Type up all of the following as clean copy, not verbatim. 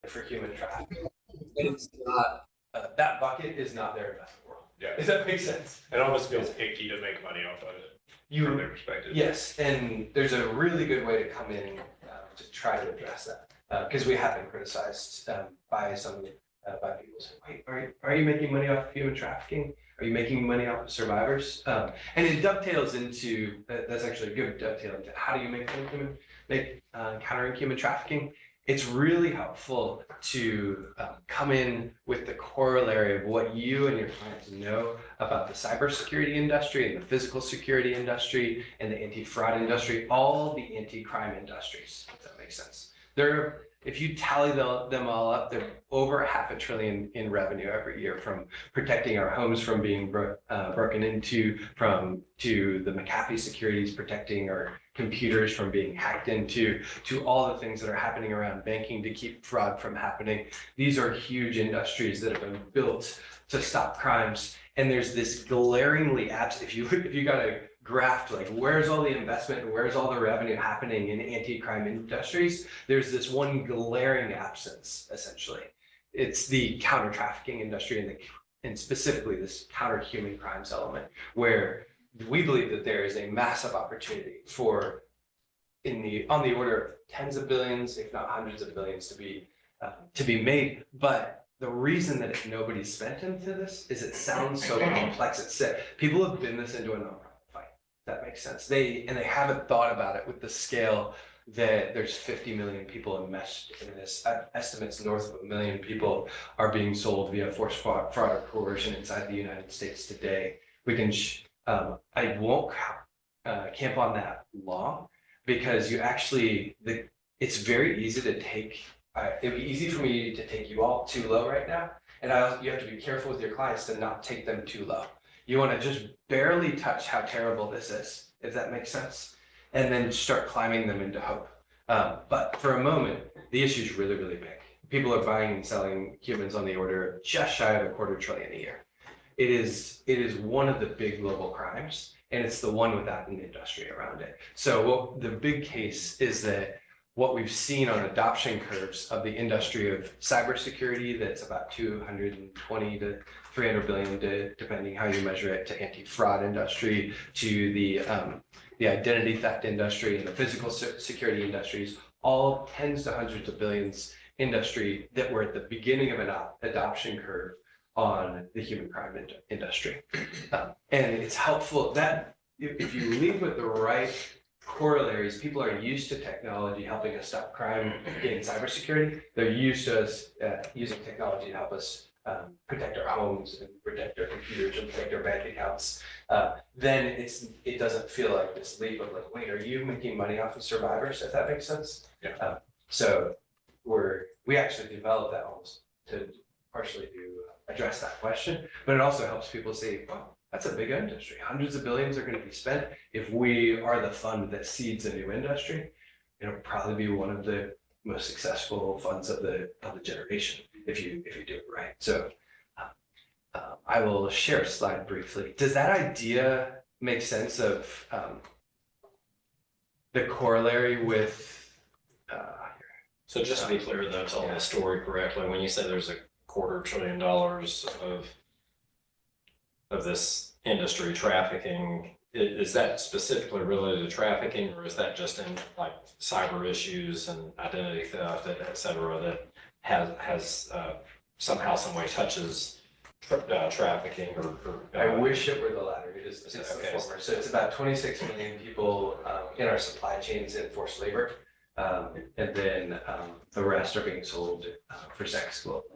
for human trafficking. And it's not, that bucket is not their investment world. Yeah. Does that make sense? It almost feels icky to make money off of it from their perspective. Yes, and there's a really good way to come in to try to address that, because we have been criticized by some by people saying, wait, are you making money off of human trafficking? Are you making money off of survivors? And it dovetails into, that's actually a good dovetail into how do you make money countering human trafficking? It's really helpful to come in with the corollary of what you and your clients know about the cybersecurity industry and the physical security industry and the anti-fraud industry, all the anti-crime industries, if that makes sense. If you tally them all up, they're over $500 billion in revenue every year, from protecting our homes from being broken into, to the McAfee securities protecting our computers from being hacked into, to all the things that are happening around banking to keep fraud from happening. These are huge industries that have been built to stop crimes. And there's this glaringly absent, if you got a graph, like where's all the investment and where's all the revenue happening in anti-crime industries, there's this one glaring absence, essentially. It's the counter-trafficking industry and specifically this counter-human crimes element, where we believe that there is a massive opportunity for on the order of tens of billions, if not hundreds of billions, to be made. But the reason that nobody's spent into this is it sounds so complex. It's people have been this into a nonprofit fight. That makes sense. They haven't thought about it with the scale that there's 50 million people enmeshed in this. Estimates north of 1 million people are being sold via forced fraud or coercion inside the United States today. We can. I won't camp on that long, because it's very easy to take. It'd be easy for me to take you all too low right now, and you have to be careful with your clients to not take them too low. You want to just barely touch how terrible this is, if that makes sense, and then start climbing them into hope. But for a moment, the issue is really, really big. People are buying and selling humans on the order of just shy of $250 billion a year. It is one of the big global crimes, and it's the one without an industry around it. So the big case is that what we've seen on adoption curves of the industry of cybersecurity, that's about 220 to 300 billion, depending how you measure it, to anti-fraud industry, to the identity theft industry and the physical security industries, all tens to hundreds of billions industry that were at the beginning of an adoption curve on the human crime industry. And it's helpful that if you lead with the right corollaries, people are used to technology helping us stop crime in cybersecurity. They're used to us using technology to help us protect our homes and protect our computers and protect our bank accounts. Then it doesn't feel like this leap of like, wait, are you making money off of survivors? If that makes sense. Yeah. So we actually developed that almost to partially to address that question, but it also helps people say, well, that's a big industry. Hundreds of billions are going to be spent. If we are the fund that seeds a new industry, it'll probably be one of the most successful funds of the generation if you do it right. So I will share a slide briefly. Does that idea make sense of the corollary with? So just to be clear, though, telling the story correctly, when you say there's $250 billion of this industry trafficking, is that specifically related to trafficking, or is that just in like cyber issues and identity theft, et cetera, that has somehow, some way touches trafficking or I wish it were the latter. It's the former. So it's about 26 million people in our supply chains in forced labor, and then the rest are being sold for sex globally.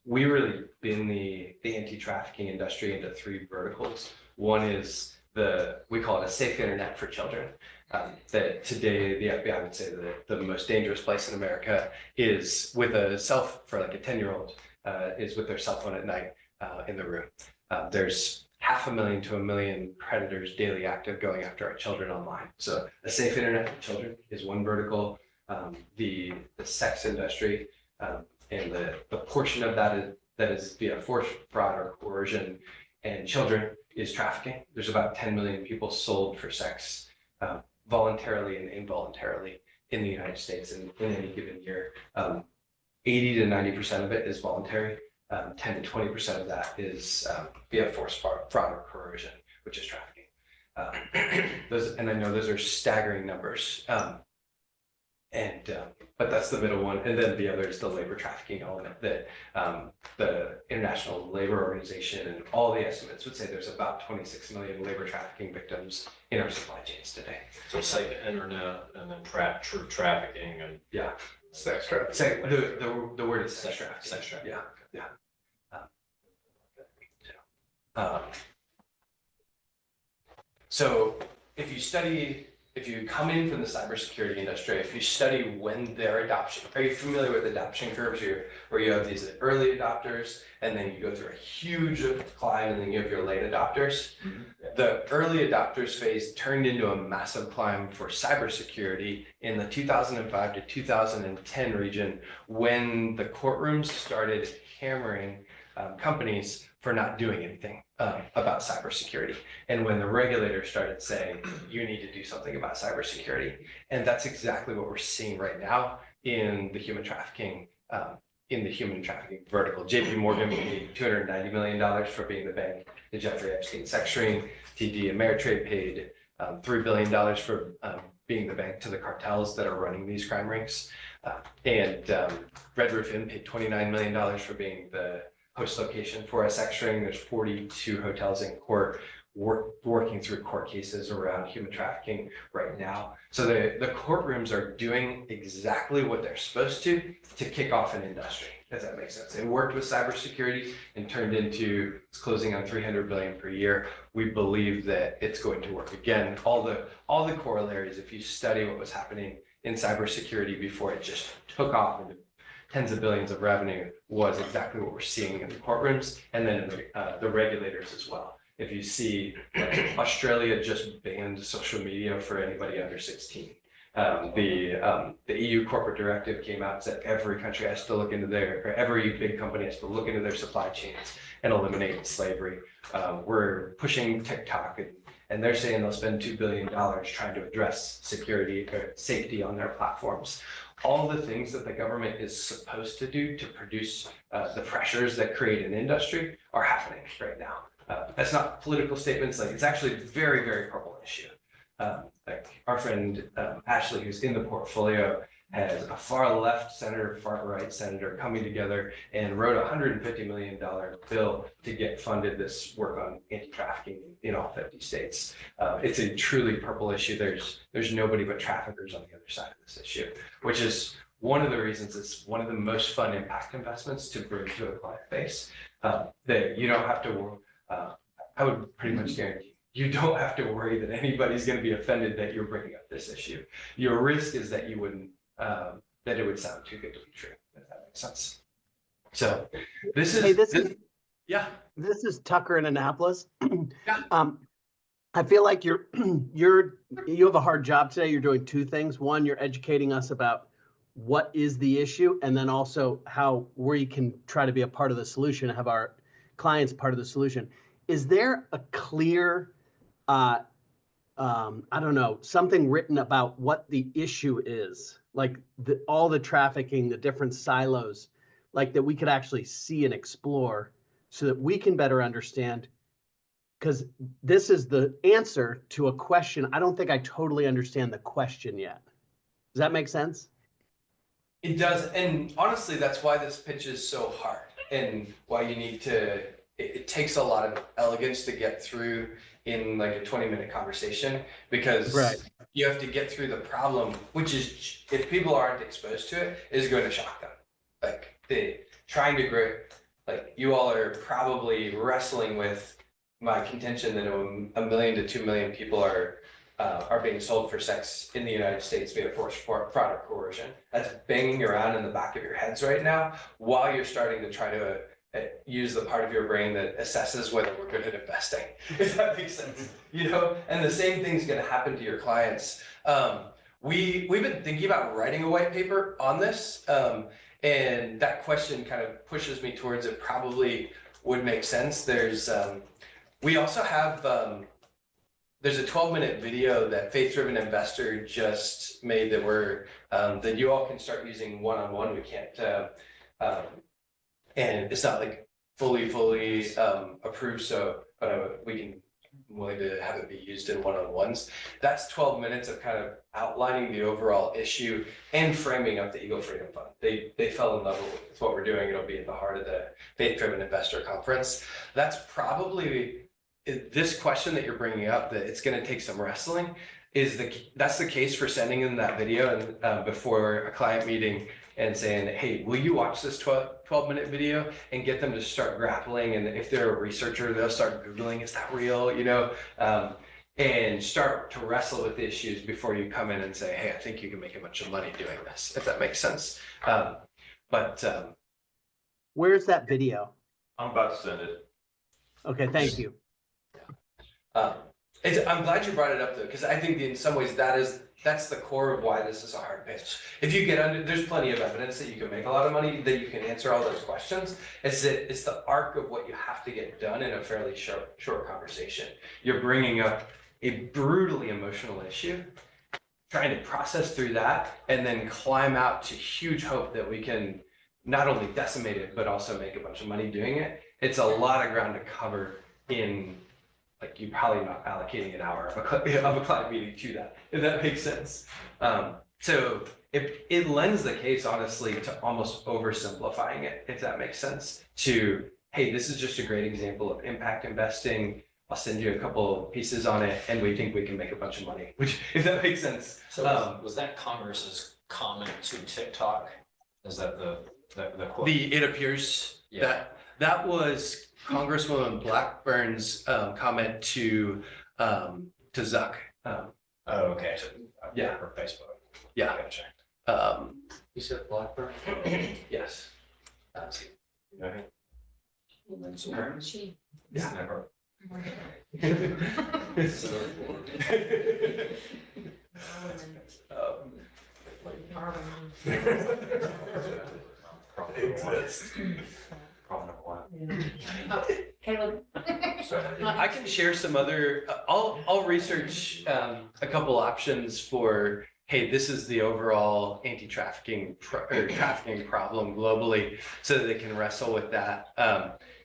We really bin the anti-trafficking industry into 3 verticals. One is we call it a safe internet for children. That today the FBI would say that the most dangerous place in America is for like a 10-year-old, is with their cell phone at night in the room. There's 500,000 to 1 million predators daily active going after our children online. So a safe internet for children is one vertical. The sex industry, and the portion of that is via forced fraud or coercion and children is trafficking. There's about 10 million people sold for sex voluntarily and involuntarily in the United States in any given year. 80 to 90% of it is voluntary. 10 to 20% of that is via force fraud or coercion, which is trafficking. And I know those are staggering numbers. But that's the middle one. And then the other is the labor trafficking element that the International Labor Organization and all the estimates would say there's about 26 million labor trafficking victims in our supply chains today. So say the internet and then true trafficking and Yeah. Sex trafficking. The word is sex trafficking. Sex trafficking. Yeah. So if you come in from the cybersecurity industry, if you study when their adoption, are you familiar with adoption curves where you have these early adopters and then you go through a huge climb and then you have your late adopters? The early adopters phase turned into a massive climb for cybersecurity in the 2005 to 2010 region when the courtrooms started hammering companies for not doing anything about cybersecurity. And when the regulators started saying, you need to do something about cybersecurity. And that's exactly what we're seeing right now in the human trafficking vertical. JP Morgan paid $290 million for being the bank to Jeffrey Epstein sex ring. TD Ameritrade paid $3 billion for being the bank to the cartels that are running these crime rings. And Red Roof Inn paid $29 million for being the host location for a sex ring. There's 42 hotels in court working through court cases around human trafficking right now. So the courtrooms are doing exactly what they're supposed to kick off an industry. Does that make sense? It worked with cybersecurity and turned into, it's closing on 300 billion per year. We believe that it's going to work again. All the corollaries, if you study what was happening in cybersecurity before it just took off into tens of billions of revenue, was exactly what we're seeing in the courtrooms and then in the regulators as well. If you see, Australia just banned social media for anybody under 16. The EU corporate directive came out and said every country has to look into every big company has to look into their supply chains and eliminate slavery. We're pushing TikTok and they're saying they'll spend $2 billion trying to address security or safety on their platforms. All the things that the government is supposed to do to produce the pressures that create an industry are happening right now. That's not political statements. Like, it's actually a very, very purple issue. Like our friend Ashley, who's in the portfolio, has a far left senator, far right senator coming together and wrote a $150 million bill to get funded this work on anti-trafficking in all 50 states. It's a truly purple issue. There's nobody but traffickers on the other side of this issue, which is one of the reasons it's one of the most fun impact investments to bring to a client base. That you don't have to, I would pretty much guarantee you don't have to worry that anybody's going to be offended that you're bringing up this issue. Your risk is that you wouldn't, that it would sound too good to be true, if that makes sense. So this is, yeah. This is Tucker in Annapolis. Yeah. I feel like you have a hard job today. You're doing two things. One, you're educating us about what is the issue, and then also how we can try to be a part of the solution, have our clients part of the solution. Is there a clear, I don't know, something written about what the issue is? Like all the trafficking, the different silos, like that we could actually see and explore so that we can better understand, because this is the answer to a question. I don't think I totally understand the question yet. Does that make sense? It does. And honestly, that's why this pitch is so hard and why you need to, it takes a lot of elegance to get through in like a 20-minute conversation, because you have to get through the problem, which is, if people aren't exposed to it, is going to shock them. Like trying to grip, like you all are probably wrestling with my contention that 1 million to 2 million people are being sold for sex in the United States via force, fraud, or coercion. That's banging around in the back of your heads right now while you're starting to try to use the part of your brain that assesses whether we're good at investing, if that makes sense, you know? And the same thing's gonna happen to your clients. We've been thinking about writing a white paper on this, and that question kind of pushes me towards it probably would make sense. There's, we also have, there's a 12-minute video that Faith Driven Investor just made that that you all can start using one-on-one. We can't, and it's not like fully approved, so, but I'm willing to have it be used in one-on-ones. That's 12 minutes of kind of outlining the overall issue and framing up the Eagle Freedom Fund. They fell in love with what we're doing. It'll be at the heart of the Faith Driven Investor Conference. That's probably this question that you're bringing up, that it's going to take some wrestling. That's the case for sending them that video and before a client meeting and saying, hey, will you watch this 12-minute video, and get them to start grappling. And if they're a researcher, they'll start Googling, is that real? And start to wrestle with the issues before you come in and say, hey, I think you can make a bunch of money doing this, if that makes sense. Where's that video? I'm about to send it. Okay, thank you. I'm glad you brought it up though, because I think in some ways that's the core of why this is a hard pitch. If you get there's plenty of evidence that you can make a lot of money, that you can answer all those questions. It's the arc of what you have to get done in a fairly short conversation. You're bringing up a brutally emotional issue, trying to process through that, and then climb out to huge hope that we can not only decimate it, but also make a bunch of money doing it. It's a lot of ground to cover in, like, you're probably not allocating an hour of a client meeting to that, if that makes sense. So it lends the case, honestly, to almost oversimplifying it, if that makes sense, to, hey, this is just a great example of impact investing. I'll send you a couple pieces on it, and we think we can make a bunch of money, which, if that makes sense. So was that Congress's comment to TikTok? Is that the quote? It appears that was Congresswoman Blackburn's comment to Zuck. Oh, okay. Yeah. For Facebook. Yeah. Gotcha. You said Blackburn? Yes. She. Yeah. Never. Caleb. I can share some other. I'll research a couple options for. Hey, this is the overall anti-trafficking trafficking problem globally, so that they can wrestle with that.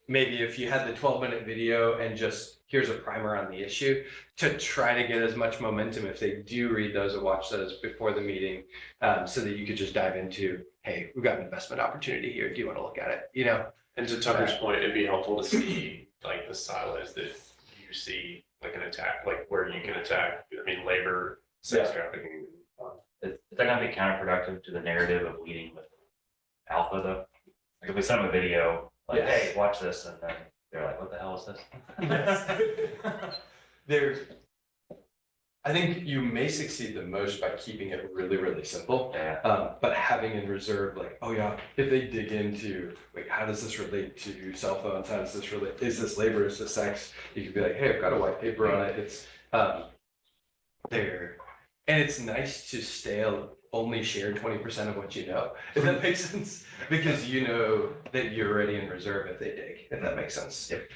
Maybe if you had the 12-minute video and just here's a primer on the issue, to try to get as much momentum if they do read those or watch those before the meeting, so that you could just dive into, hey, we've got an investment opportunity here. Do you want to look at it? And to Tucker's point, it'd be helpful to see like the silos that you see, like an attack, like where you can attack. I mean, labor, sex trafficking. Is that going to be counterproductive to the narrative of leading with alpha though? Like if we send them a video, like, hey, watch this, and then they're like, what the hell is this? I think you may succeed the most by keeping it really, really simple. Yeah. But having in reserve, like, oh yeah, if they dig into, like, how does this relate to cell phones? How does this relate? Is this labor? Is this sex? You could be like, hey, I've got a white paper on it. It's there. And it's nice to only share 20% of what you know, if that makes sense, because you know that you're already in reserve if they dig, if that makes sense. Yep.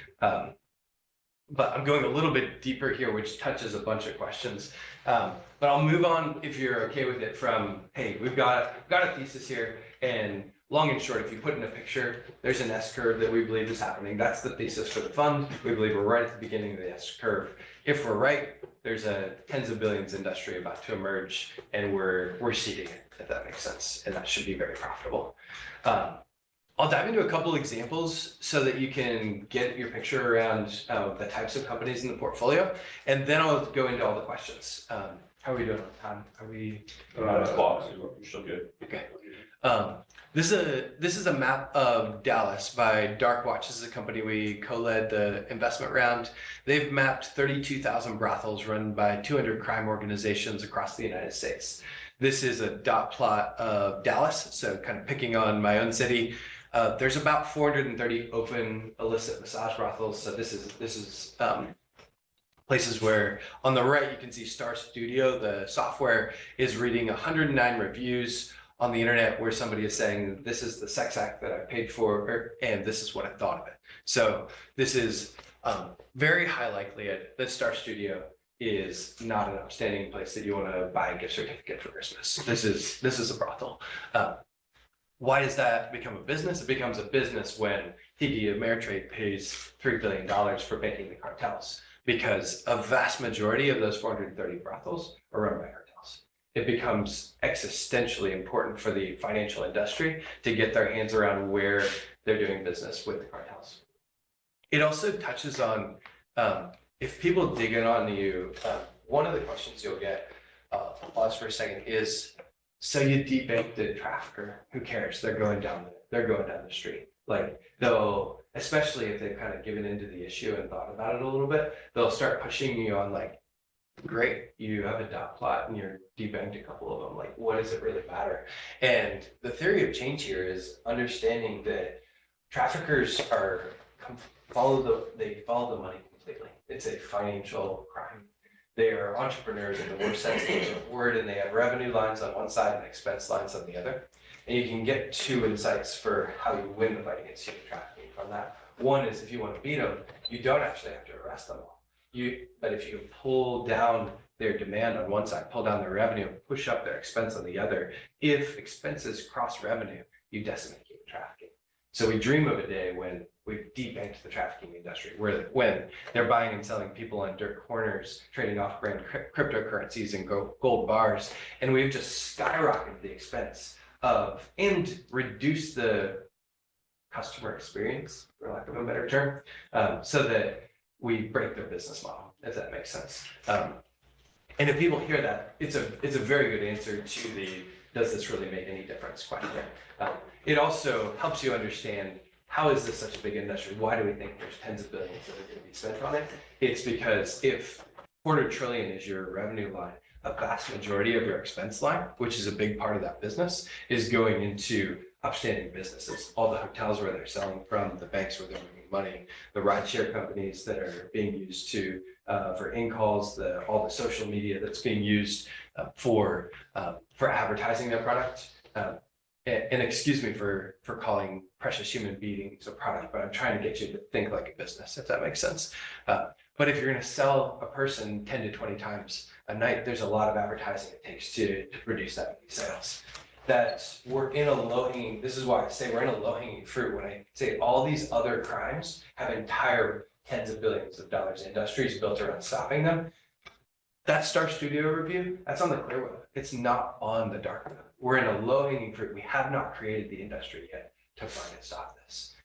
But I'm going a little bit deeper here, which touches a bunch of questions. But I'll move on, if you're okay with it, from, hey, we've got a thesis here, and long and short, if you put in a picture, there's an S curve that we believe is happening. That's the thesis for the fund. We believe we're right at the beginning of the S curve. If we're right, there's a tens of billions industry about to emerge, and we're seeding it, if that makes sense. And that should be very profitable. I'll dive into a couple examples so that you can get your picture around the types of companies in the portfolio, and then I'll go into all the questions. How are we doing on time? Are we? Clocks, you're still good. Okay. This is a map of Dallas by Dark Watch. This is a company we co-led the investment round. They've mapped 32,000 brothels run by 200 crime organizations across the United States. This is a dot plot of Dallas, so kind of picking on my own city. There's about 430 open illicit massage brothels. So this is places where on the right you can see Star Studio. The software is reading 109 reviews on the internet where somebody is saying, this is the sex act that I paid for, and this is what I thought of it. So this is very high likelihood that Star Studio is not an upstanding place that you want to buy a gift certificate for Christmas. This is a brothel. Why does that become a business? It becomes a business when TD Ameritrade pays $3 billion for banking the cartels, because a vast majority of those 430 brothels are run by cartels. It becomes existentially important for the financial industry to get their hands around where they're doing business with the cartels. It also touches on, if people dig in on you, one of the questions you'll get, I'll pause for a second, is, so you debank the trafficker, who cares? They're going down the street. Like, they'll, especially if they've kind of given into the issue and thought about it a little bit, they'll start pushing you on like, great, you have a dot plot and you're debanked a couple of them. Like, what does it really matter? And the theory of change here is understanding that traffickers follow the money completely. It's a financial crime. They are entrepreneurs in the worst sense of the word, and they have revenue lines on one side and expense lines on the other. And you can get two insights for how you win the fight against human trafficking from that. One is, if you want to beat them, you don't actually have to arrest them all. But if you pull down their demand on one side, pull down their revenue, push up their expense on the other, if expenses cross revenue, you decimate human trafficking. So we dream of a day when we've debanked the trafficking industry, when they're buying and selling people on dirt corners, trading off-brand cryptocurrencies and gold bars, and we've just skyrocketed the expense of and reduced the customer experience, for lack of a better term, so that we break their business model, if that makes sense. And if people hear that, it's a very good answer to the does this really make any difference question. It also helps you understand, how is this such a big industry? Why do we think there's tens of billions that are going to be spent on it? It's because if $250 billion is your revenue line, a vast majority of your expense line, which is a big part of that business, is going into upstanding businesses. All the hotels where they're selling from, the banks where they're making money, the rideshare companies that are being used for in-calls, all the social media that's being used for advertising their product. And excuse me for calling precious human beings a product, but I'm trying to get you to think like a business, if that makes sense. But if you're going to sell a person 10 to 20 times a night, there's a lot of advertising it takes to produce that many sales. That we're in a low-hanging, this is why I say we're in a low-hanging fruit when I say all these other crimes have entire tens of billions of dollars industries built around stopping them. That Star Studio review, that's on the clear web. It's not on the dark web. We're in a low-hanging fruit. We have not created the industry yet to find and stop this,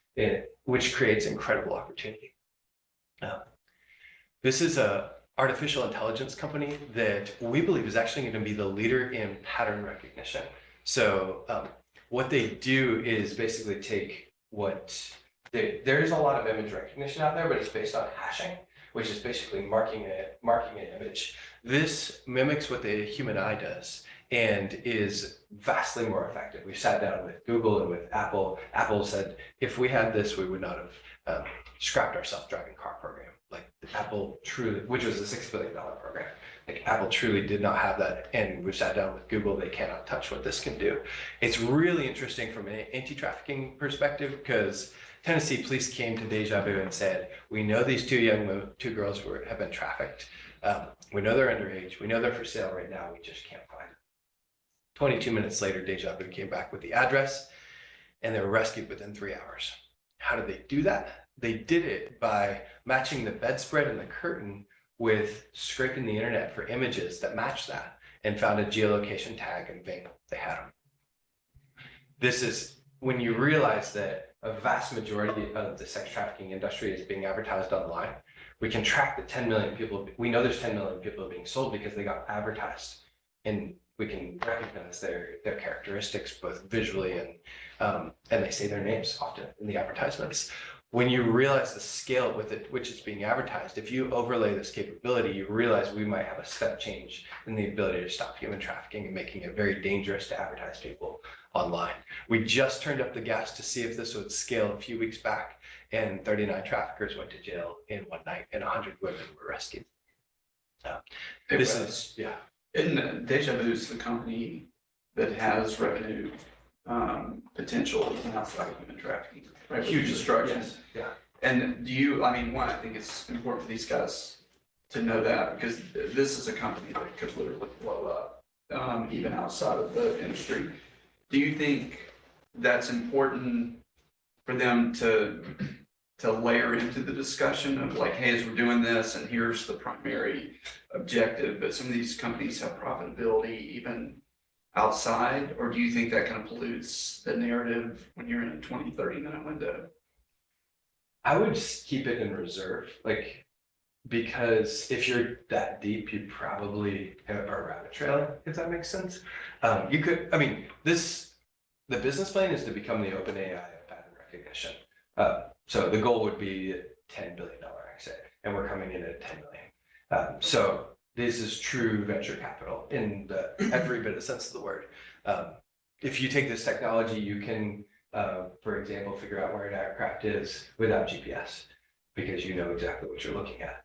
which creates incredible opportunity. This is a artificial intelligence company that we believe is actually going to be the leader in pattern recognition. So what they do is basically take there's a lot of image recognition out there, but it's based on hashing, which is basically marking an image. This mimics what the human eye does and is vastly more effective. We sat down with Google and with Apple. Apple said, if we had this, we would not have scrapped our self-driving car program. Like Apple truly, which was a $6 billion program. Like Apple truly did not have that. And we sat down with Google, they cannot touch what this can do. It's really interesting from an anti-trafficking perspective, because Tennessee police came to Deja Vu and said, we know these two girls have been trafficked. We know they're underage. We know they're for sale right now. We just can't find them. 22 minutes later, Deja Vu came back with the address and they were rescued within 3 hours. How did they do that? They did it by matching the bedspread and the curtain with scraping the internet for images that matched that and found a geolocation tag, and bing, they had them. This is when you realize that a vast majority of the sex trafficking industry is being advertised online. We can track the 10 million people. We know there's 10 million people being sold because they got advertised, and we can recognize their characteristics both visually and they say their names often in the advertisements. When you realize the scale with which it's being advertised, if you overlay this capability, you realize we might have a step change in the ability to stop human trafficking and making it very dangerous to advertise people online. We just turned up the gas to see if this would scale a few weeks back, and 39 traffickers went to jail in one night and 100 women were rescued. And Deja Vu is the company that has revenue potential even outside of human trafficking, right? Huge construction. Yes. Yeah. And do you, I mean, one, I think it's important for these guys to know that, because this is a company that could literally blow up, even outside of the industry. Do you think that's important for them to layer into the discussion of like, hey, as we're doing this, and here's the primary objective, but some of these companies have profitability even outside, or do you think that kind of pollutes the narrative when you're in a 20, 30-minute window? I would just keep it in reserve, like, because if you're that deep, you probably are rabbit trailing, if that makes sense. You could, I mean, the business plan is to become the open AI of pattern recognition. So the goal would be $10 billion exit, and we're coming in at 10 million. So this is true venture capital in every bit of sense of the word. If you take this technology, you can, for example, figure out where an aircraft is without GPS, because you know exactly what you're looking at.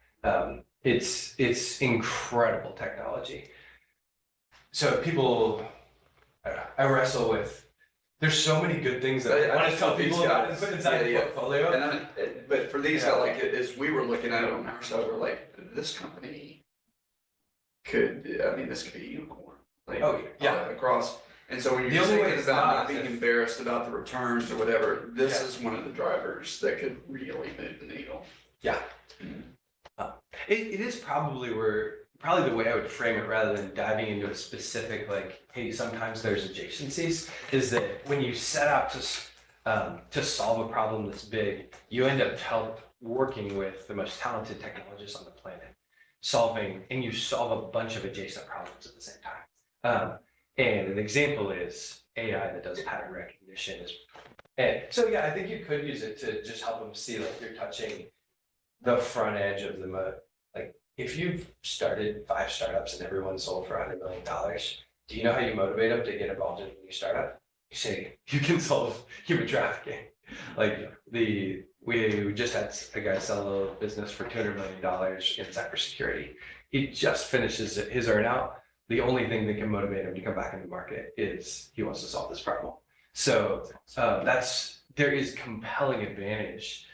It's incredible technology. So people, I wrestle with. There's so many good things that I want to tell people about and put inside the portfolio. And but for these, like, as we were looking at it on our side, we're like, this company could, I mean, this could be a unicorn. Like, across. And so when you're just thinking about not being embarrassed about the returns or whatever, this is one of the drivers that could really move the needle. Yeah. It is probably the way I would frame it, rather than diving into a specific, like, hey, sometimes there's adjacencies, is that when you set out to solve a problem that's big, you end up working with the most talented technologists on the planet, and you solve a bunch of adjacent problems at the same time. And an example is AI that does pattern recognition. And so, yeah, I think you could use it to just help them see, like, you're touching the front edge of the moat. Like, if you've started 5 startups and everyone sold for $100 million, do you know how you motivate them to get involved in a new startup? You say, you can solve human trafficking. Like, we just had a guy sell a business for $200 million in cybersecurity. He just finishes his earnout. The only thing that can motivate him to come back into the market is he wants to solve this problem. So there is compelling advantage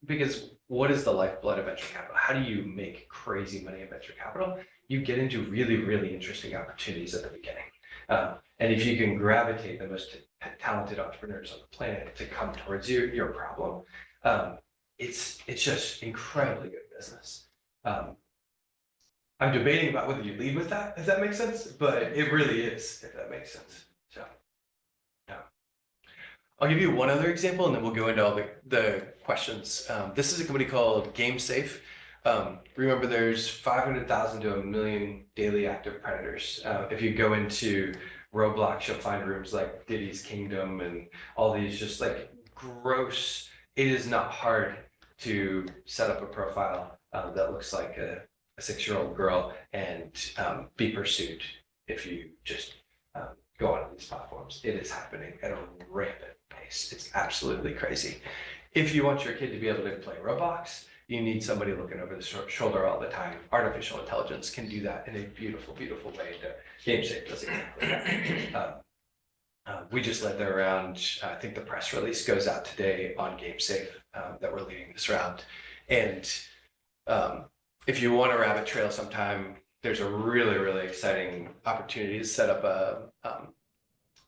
because what is the lifeblood of venture capital? How do you make crazy money in venture capital? You get into really, really interesting opportunities at the beginning. And if you can gravitate the most talented entrepreneurs on the planet to come towards your problem, it's just incredibly good business. I'm debating about whether you lead with that, if that makes sense, but it really is, if that makes sense. So, yeah. I'll give you one other example, and then we'll go into all the questions. This is a company called GameSafe. Remember, there's 500,000 to 1 million daily active predators. If you go into Roblox, you'll find rooms like Diddy's Kingdom and all these just like gross. It is not hard to set up a profile that looks like a 6-year-old girl and be pursued if you just go on these platforms. It is happening at a rampant pace. It's absolutely crazy. If you want your kid to be able to play Roblox, you need somebody looking over the shoulder all the time. Artificial intelligence can do that in a beautiful, beautiful way. GameSafe does exactly that. We just led their round. I think the press release goes out today on GameSafe that we're leading this round. And if you want a rabbit trail sometime, there's a really, really exciting opportunity to set up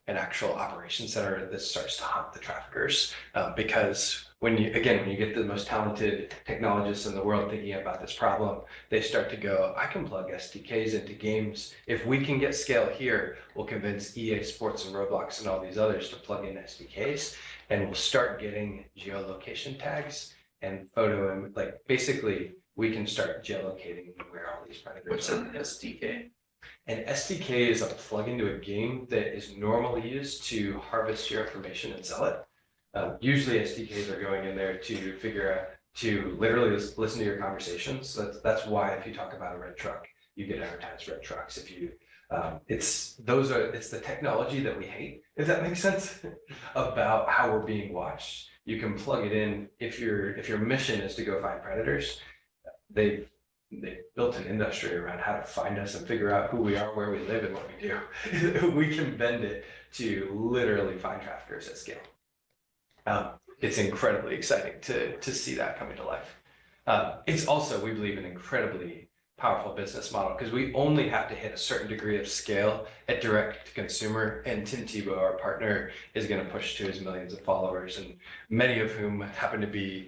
an actual operations center that starts to hunt the traffickers. Because when you get the most talented technologists in the world thinking about this problem, they start to go, I can plug SDKs into games. If we can get scale here, we'll convince EA Sports and Roblox and all these others to plug in SDKs, and we'll start getting geolocation tags and basically we can start geolocating where all these predators What's are. an SDK? An SDK is a plug into a game that is normally used to harvest your information and sell it. Usually SDKs are going in there to literally listen to your conversations. That's why if you talk about a red truck, you get advertised red trucks. It's the technology that we hate, if that makes sense, about how we're being watched. You can plug it in if your mission is to go find predators. They've built an industry around how to find us and figure out who we are, where we live, and what we do. We can bend it to literally find traffickers at scale. It's incredibly exciting to see that coming to life. It's also, we believe, an incredibly powerful business model because we only have to hit a certain degree of scale at direct to consumer. And Tim Tebow, our partner, is going to push to his millions of followers, and many of whom happen to be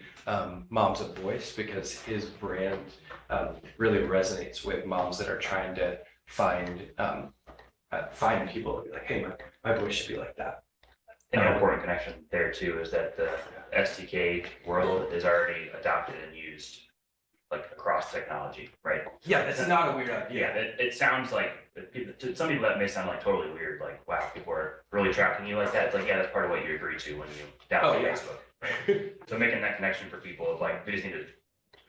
moms of boys, because his brand really resonates with moms that are trying to find people like, hey, my boy should be like that. And an important connection there too is that the SDK world is already adopted and used like across technology, right? Yeah, it's not a weird idea. Yeah, it sounds like, to some people that may sound like totally weird, like, wow, people are really tracking you like that. It's like, yeah, that's part of what you agree to when you download Facebook, right? So making that connection for people of like, we just need to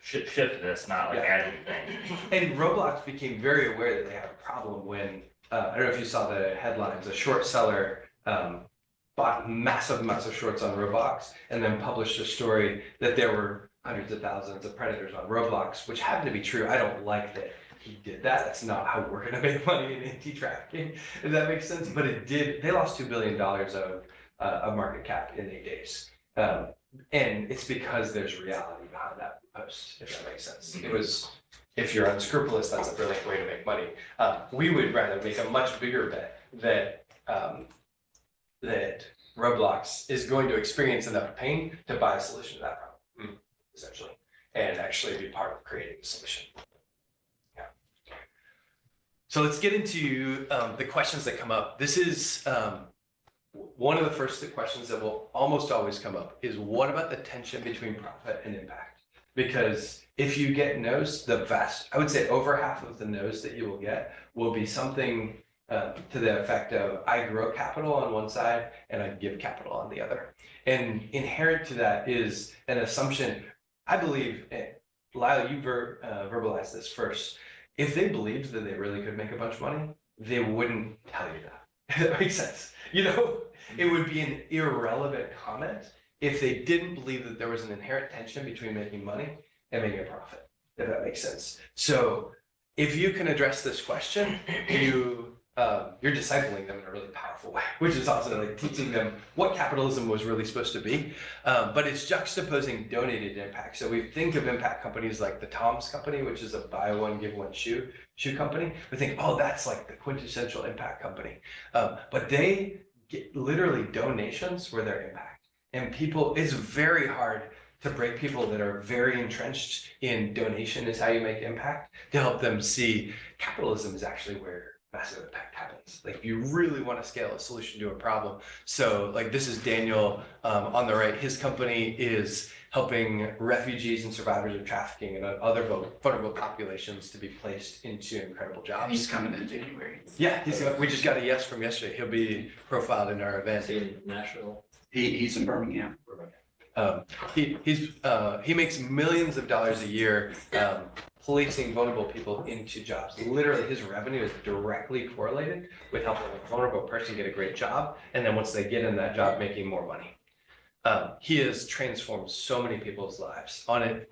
shift this, not like add anything. And Roblox became very aware that they had a problem when, I don't know if you saw the headlines, a short seller bought massive shorts on Roblox and then published a story that there were hundreds of thousands of predators on Roblox, which happened to be true. I don't like that he did that. That's not how we're going to make money in anti-trafficking, if that makes sense. But it did. They lost $2 billion of market cap in 8 days. And it's because there's reality behind that post, if that makes sense. It was, if you're unscrupulous, that's a brilliant way to make money. We would rather make a much bigger bet that that Roblox is going to experience enough pain to buy a solution to that problem, essentially, and actually be part of creating a solution. Yeah. So let's get into the questions that come up. This is one of the first questions that will almost always come up is, what about the tension between profit and impact? Because if you get no's, I would say over half of the no's that you will get will be something to the effect of, I grow capital on one side and I give capital on the other. And inherent to that is an assumption, I believe, Lila, you verbalized this first. If they believed that they really could make a bunch of money, they wouldn't tell you that. That makes sense. You know, it would be an irrelevant comment if they didn't believe that there was an inherent tension between making money and making a profit, if that makes sense. So if you can address this question, you're discipling them in a really powerful way, which is also like teaching them what capitalism was really supposed to be. But it's juxtaposing donated impact. So we think of impact companies like the Tom's Company, which is a buy one, give one shoe company. We think, oh, that's like the quintessential impact company. But they get literally donations were their impact. And people, it's very hard to break people that are very entrenched in donation is how you make impact, to help them see capitalism is actually where massive impact happens. Like, you really want to scale a solution to a problem. So like, this is Daniel on the right. His company is helping refugees and survivors of trafficking and other vulnerable populations to be placed into incredible jobs. He's coming in January. Yeah, we just got a yes from yesterday. He'll be profiled in our event. In Nashville. He's in Birmingham. He makes millions of dollars a year placing vulnerable people into jobs. Literally, his revenue is directly correlated with helping a vulnerable person get a great job, and then once they get in that job, making more money. He has transformed so many people's lives. On it,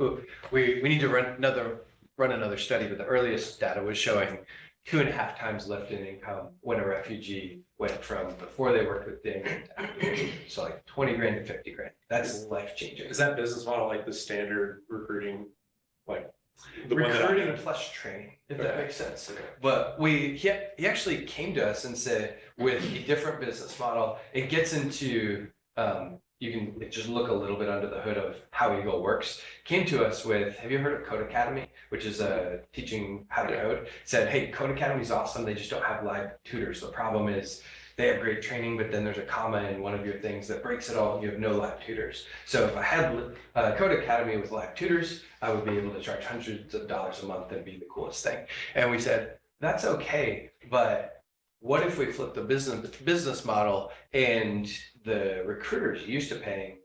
we need to run another study, but the earliest data was showing 2.5 times lift in income when a refugee went from before they worked with Ding to after. So like 20 grand to 50 grand. That's life changing. Is that business model like the standard recruiting, like the recruiting plus training, if that makes sense? Okay. But he actually came to us and said, with a different business model, it gets into you can just look a little bit under the hood of how Eagle works. Came to us with, have you heard of Code Academy, which is teaching how to code? Said, hey, Code Academy is awesome. They just don't have live tutors. The problem is they have great training, but then there's a comma in one of your things that breaks it all, and you have no live tutors. So if I had Code Academy with live tutors, I would be able to charge hundreds of dollars a month and be the coolest thing. And we said, that's okay, but what if we flip the business model and the recruiters used to paying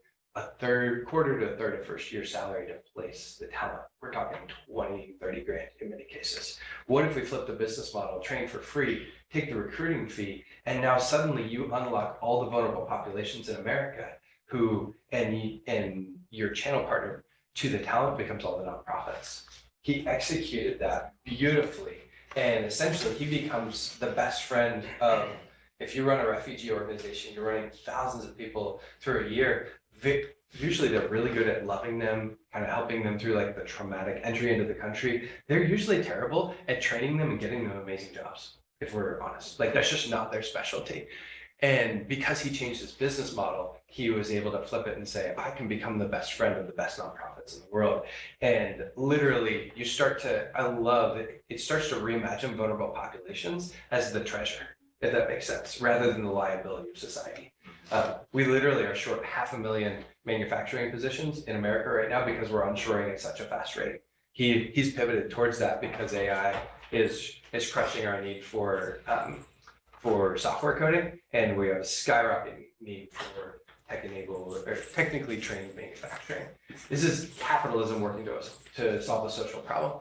quarter to a third of first year salary to place the talent? We're talking 20, 30 grand in many cases. What if we flip the business model, train for free, take the recruiting fee, and now suddenly you unlock all the vulnerable populations in America and your channel partner to the talent becomes all the nonprofits. He executed that beautifully. And essentially, he becomes the best friend of, if you run a refugee organization, you're running thousands of people through a year, usually they're really good at loving them, kind of helping them through like the traumatic entry into the country. They're usually terrible at training them and getting them amazing jobs, if we're honest. Like that's just not their specialty. And because he changed his business model, he was able to flip it and say, I can become the best friend of the best nonprofits in the world. And literally, you start to, I love it, it starts to reimagine vulnerable populations as the treasure, if that makes sense, rather than the liability of society. We literally are short 500,000 manufacturing positions in America right now because we're onshoring at such a fast rate. He's pivoted towards that because AI is crushing our need for software coding, and we have a skyrocketing need for tech-enabled or technically trained manufacturing. This is capitalism working to solve a social problem.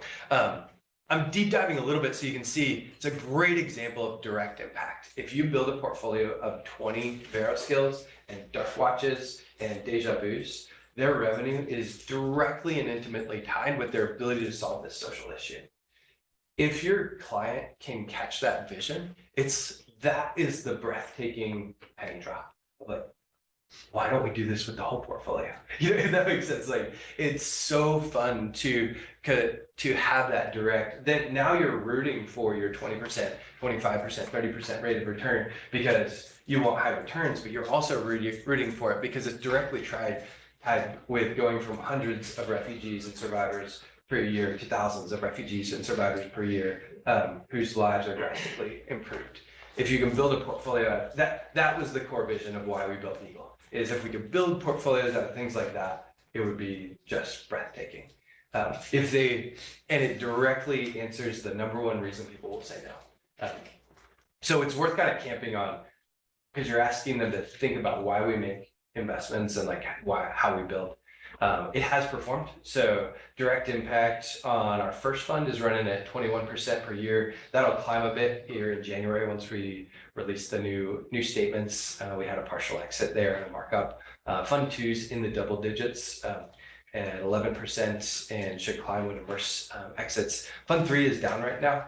I'm deep diving a little bit so you can see it's a great example of direct impact. If you build a portfolio of 20 Vero skills and Dark Watches and Deja Vus, their revenue is directly and intimately tied with their ability to solve this social issue. If your client can catch that vision, that is the breathtaking penny drop. Like, why don't we do this with the whole portfolio? You know, if that makes sense. Like, it's so fun to have that direct. Then now you're rooting for your 20%, 25%, 30% rate of return because you want high returns, but you're also rooting for it because it's directly tied with going from hundreds of refugees and survivors per year to thousands of refugees and survivors per year whose lives are drastically improved. If you can build a portfolio, that was the core vision of why we built Eagle, is if we could build portfolios out of things like that, it would be just breathtaking. And it directly answers the number one reason people will say no. So it's worth kind of camping on, because you're asking them to think about why we make investments and like how we build. It has performed. So direct impact on our first fund is running at 21% per year. That'll climb a bit here in January once we release the new statements. We had a partial exit there and a markup. Fund 2's in the double digits at 11% and should climb when Immerse exits. Fund 3 is down right now,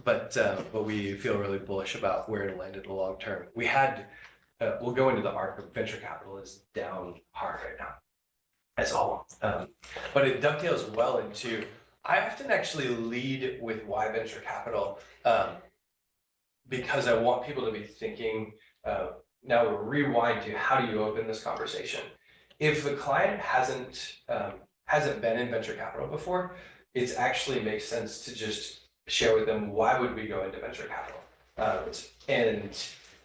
but we feel really bullish about where it'll land in the long term. We'll go into the arc of venture capital is down hard right now. As all. But it dovetails well into, I often actually lead with why venture capital, because I want people to be thinking, now we'll rewind to how do you open this conversation? If the client hasn't been in venture capital before, it actually makes sense to just share with them, why would we go into venture capital? And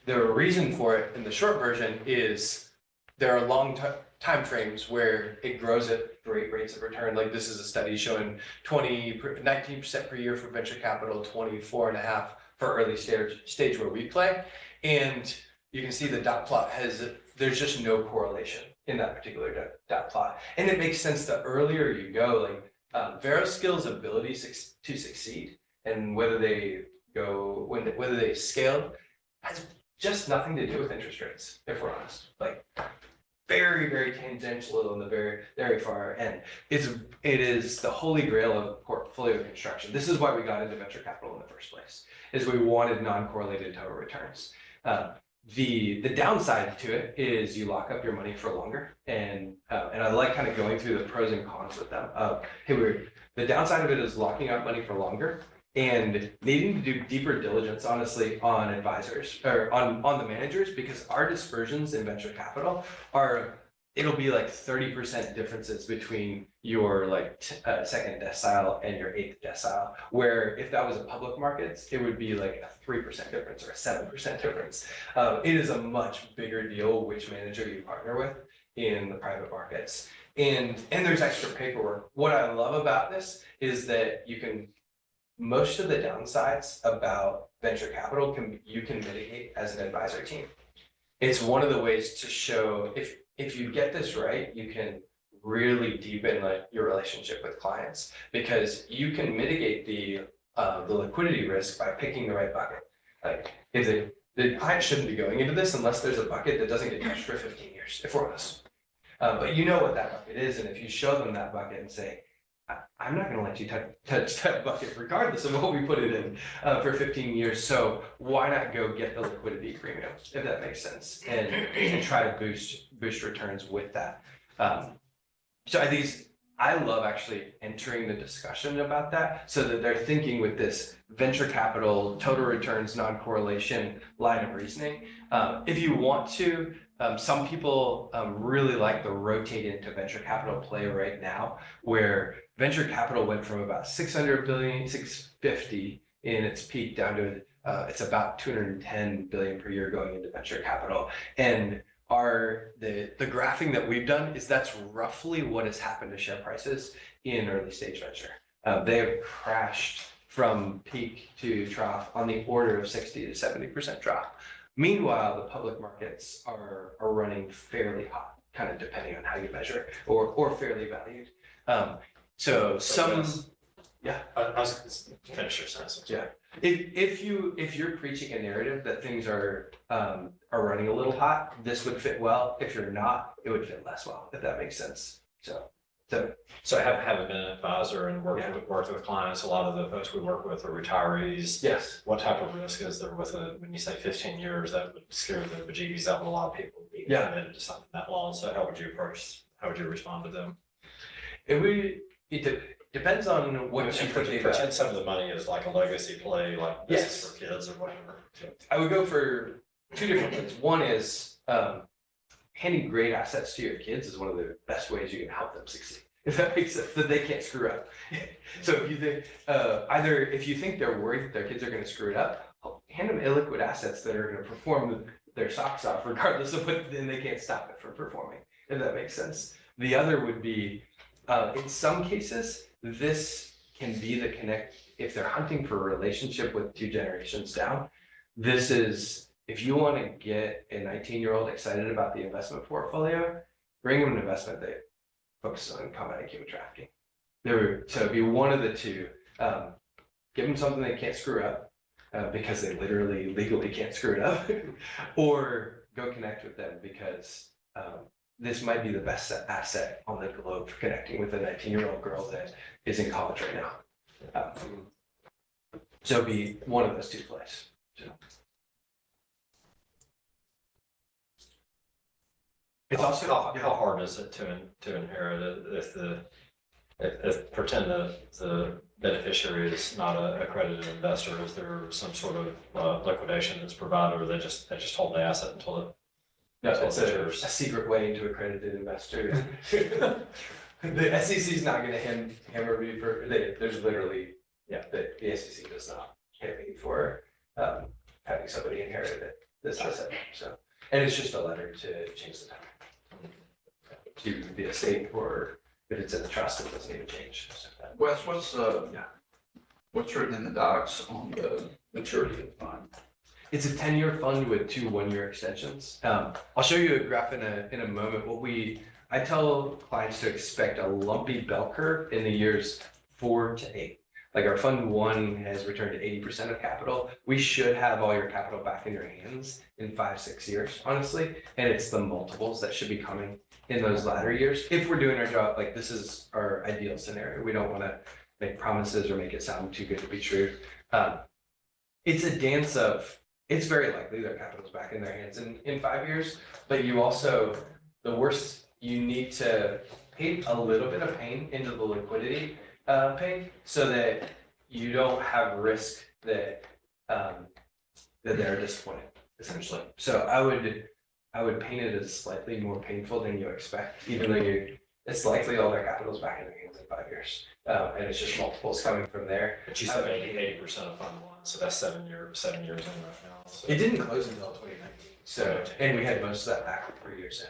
the reason for it in the short version is there are long time frames where it grows at great rates of return. Like this is a study showing 19% per year for venture capital, 24.5% for early stage where we play. And you can see the dot plot there's just no correlation in that particular dot plot. And it makes sense the earlier you go, like Vero skills ability to succeed and whether they scale has just nothing to do with interest rates, if we're honest. Like very, very tangential on the very, very far end. It is the holy grail of portfolio construction. This is why we got into venture capital in the first place, is we wanted non-correlated total returns. The downside to it is you lock up your money for longer, and I like kind of going through the pros and cons with them. The downside of it is locking up money for longer and needing to do deeper diligence, honestly, on advisors or on the managers, because our dispersions in venture capital it'll be like 30% differences between your second decile and your eighth decile, where if that was a public markets, it would be like a 3% difference or a 7% difference. It is a much bigger deal which manager you partner with in the private markets. And there's extra paperwork. What I love about this is that most of the downsides about venture capital you can mitigate as an advisor team. It's one of the ways to show if you get this right, you can really deepen your relationship with clients, because you can mitigate the liquidity risk by picking the right bucket. Like if the client shouldn't be going into this unless there's a bucket that doesn't get touched for 15 years, if we're honest. But you know what that bucket is, and if you show them that bucket and say, I'm not going to let you touch that bucket regardless of what we put it in for 15 years. So why not go get the liquidity premium, if that makes sense, and try to boost returns with that. So I love actually entering the discussion about that so that they're thinking with this venture capital, total returns, non-correlation line of reasoning. If you want to, some people really like the rotate into venture capital play right now, where venture capital went from about 600 billion, 650 in its peak down to it's about 210 billion per year going into venture capital. And the graphing that we've done is that's roughly what has happened to share prices in early stage venture. They have crashed from peak to trough on the order of 60 to 70% drop. Meanwhile, the public markets are running fairly hot, kind of depending on how you measure, or fairly valued. So some, yeah. I was finish your sentence. Yeah. If you're preaching a narrative that things are running a little hot, this would fit well. If you're not, it would fit less well, if that makes sense. So Having been an advisor and worked with clients, a lot of the folks we work with are retirees. yes. What type of risk is there with when you say 15 years, that would scare the bejeebies out of a lot of people being Yeah. committed to something that long. So how would you respond to them? It depends on what you Pretend some of the money is like a legacy play, like this Yes. is for kids or whatever. I would go for two different things. One is handing great assets to your kids is one of the best ways you can help them succeed, if that makes sense, that they can't screw up. So if you think either if you think they're worried that their kids are going to screw it up, hand them illiquid assets that are going to perform their socks off regardless of what, then they can't stop it from performing, if that makes sense. The other would be in some cases this can be the connect if they're hunting for a relationship with 2 generations down. This is, if you want to get a 19-year-old excited about the investment portfolio, bring them an investment that focuses on combating human trafficking. So it'd be one of the two. Give them something they can't screw up because they literally legally can't screw it up, or go connect with them because this might be the best asset on the globe for connecting with a 19-year-old girl that is in college right now. So it'd be one of those two plays. So. It's also how hard is it to inherit it if pretend the beneficiary is not a accredited investor? Is there some sort of liquidation that's provided, or they just hold the asset until it? No, it's a secret way into accredited investor. The SEC is not going to hammer me for. There's literally, the SEC does not hit me for having somebody inherit this asset. So, and it's just a letter to change the title to the estate, or if it's in the trust, it doesn't even change. So Wes, what's written in the docs on the maturity of the fund? it's a 10-year fund with 2 one-year extensions. I'll show you a graph in a moment. I tell clients to expect a lumpy bell curve in the years 4 to 8. Like our fund 1 has returned to 80% of capital. We should have all your capital back in your hands in 5-6 years, honestly. And it's the multiples that should be coming in those latter years. If we're doing our job, like this is our ideal scenario. We don't want to make promises or make it sound too good to be true. It's a dance of, it's very likely their capital's back in their hands in 5 years, but you also, the worst, you need to paint a little bit of pain into the liquidity pain so that you don't have risk that they're disappointed, essentially. So I would paint it as slightly more painful than you expect, even though it's likely all their capital's back in their hands in 5 years. And it's just multiples coming from there. But you said 80% of fund 1, so that's 7 years in right now. So. It didn't close until 2019. So, and we had most of that back 3 years in.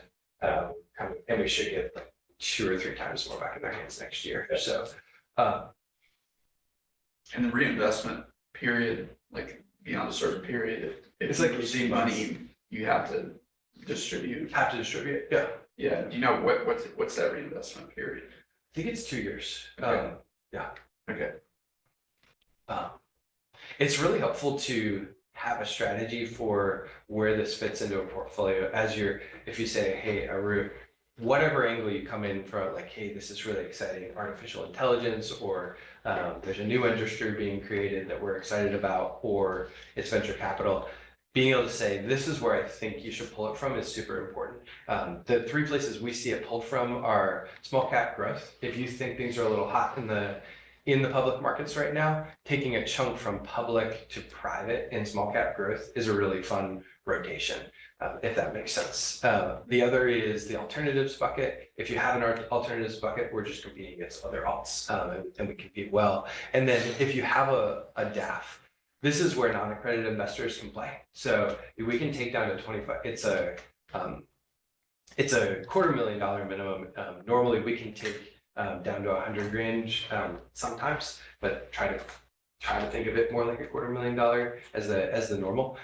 And we should get like 2 or 3 times more back in their hands next year. So, And the reinvestment period, like beyond a certain period, if It's you like receive 18 money, you have to distribute. have to distribute. Yeah. Yeah, do you know what's that reinvestment period? I think it's 2 years. Okay. Yeah. Okay. It's really helpful to have a strategy for where this fits into a portfolio if you say, hey, Aru, whatever angle you come in from, like, hey, this is really exciting, artificial intelligence, or there's a new industry being created that we're excited about, or it's venture capital. being able to say, this is where I think you should pull it from is super important. The three places we see it pulled from are small cap growth. If you think things are a little hot in the public markets right now, taking a chunk from public to private in small cap growth is a really fun rotation, if that makes sense. The other is the alternatives bucket. If you have an alternatives bucket, we're just competing against other alts, and we compete well. And then if you have a DAF, this is where non-accredited investors can play. So we can take down to 25. It's a $250,000 minimum. Normally we can take down to 100 grand sometimes, but try to think of it more like a $250,000 as the normal.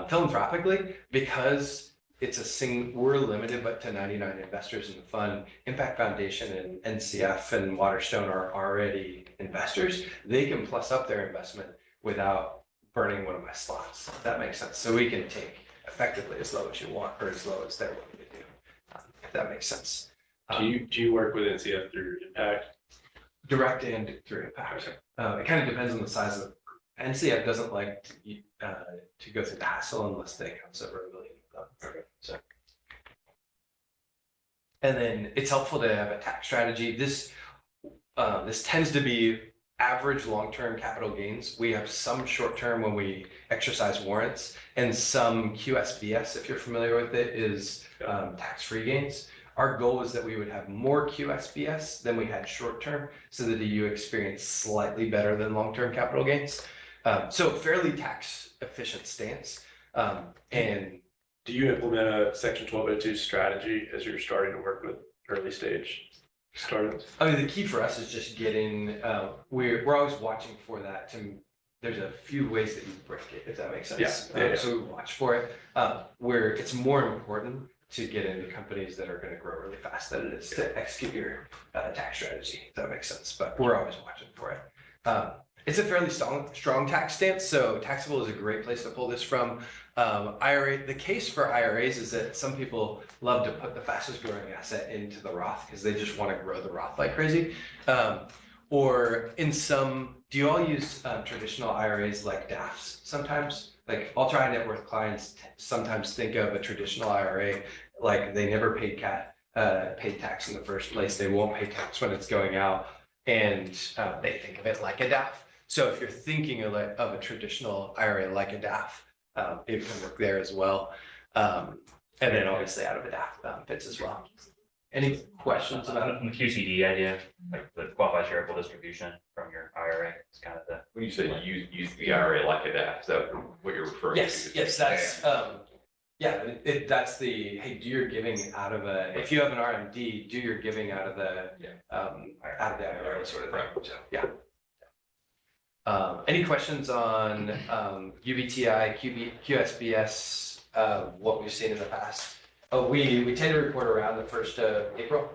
Philanthropically, because we're limited but to 99 investors in the fund. Impact Foundation and NCF and Waterstone are already investors. They can plus up their investment without burning one of my slots. If that makes sense. So we can take effectively as low as you want or as low as they're willing to do. If that makes sense. Do you work with NCF through Impact? Direct and through Impact. It kind of depends on the size of NCF doesn't like to go through the hassle unless they comes over $1 million. So, and then it's helpful to have a tax strategy. This tends to be average long-term capital gains. We have some short-term when we exercise warrants, and some QSBS, if you're familiar with it, is tax-free gains. Our goal is that we would have more QSBS than we had short-term, so that you experience slightly better than long-term capital gains. So fairly tax-efficient stance. And do you implement a Section 1202 strategy as you're starting to work with early stage startups? I mean, the key for us is just getting. We're always watching for that. There's a few ways that you break it, if that makes sense. Yeah. So we watch for it. Where it's more important to get into companies that are going to grow really fast than it is to execute your tax strategy, if that makes sense. But we're always watching for it. It's a fairly strong tax stance, so taxable is a great place to pull this from. IRA, the case for IRAs is that some people love to put the fastest growing asset into the Roth because they just want to grow the Roth like crazy. Or in some, do you all use traditional IRAs like DAFs sometimes? Like ultra high net worth clients sometimes think of a traditional IRA like they never paid tax in the first place. They won't pay tax when it's going out, and they think of it like a DAF. So if you're thinking of a traditional IRA like a DAF, it can work there as well. And then obviously out of a DAF fits as well. Any questions about it? The QCD idea, like the qualified shareable distribution from your IRA, is kind of the. When you say use the IRA like a DAF, is that what you're referring to? Yes, that's that's the, hey, do your giving out of if you have an RMD, do your giving out of the IRA sort of thing. So, yeah. Any questions on UBTI, QSBS, what we've seen in the past? We tend to report around the 1st of April,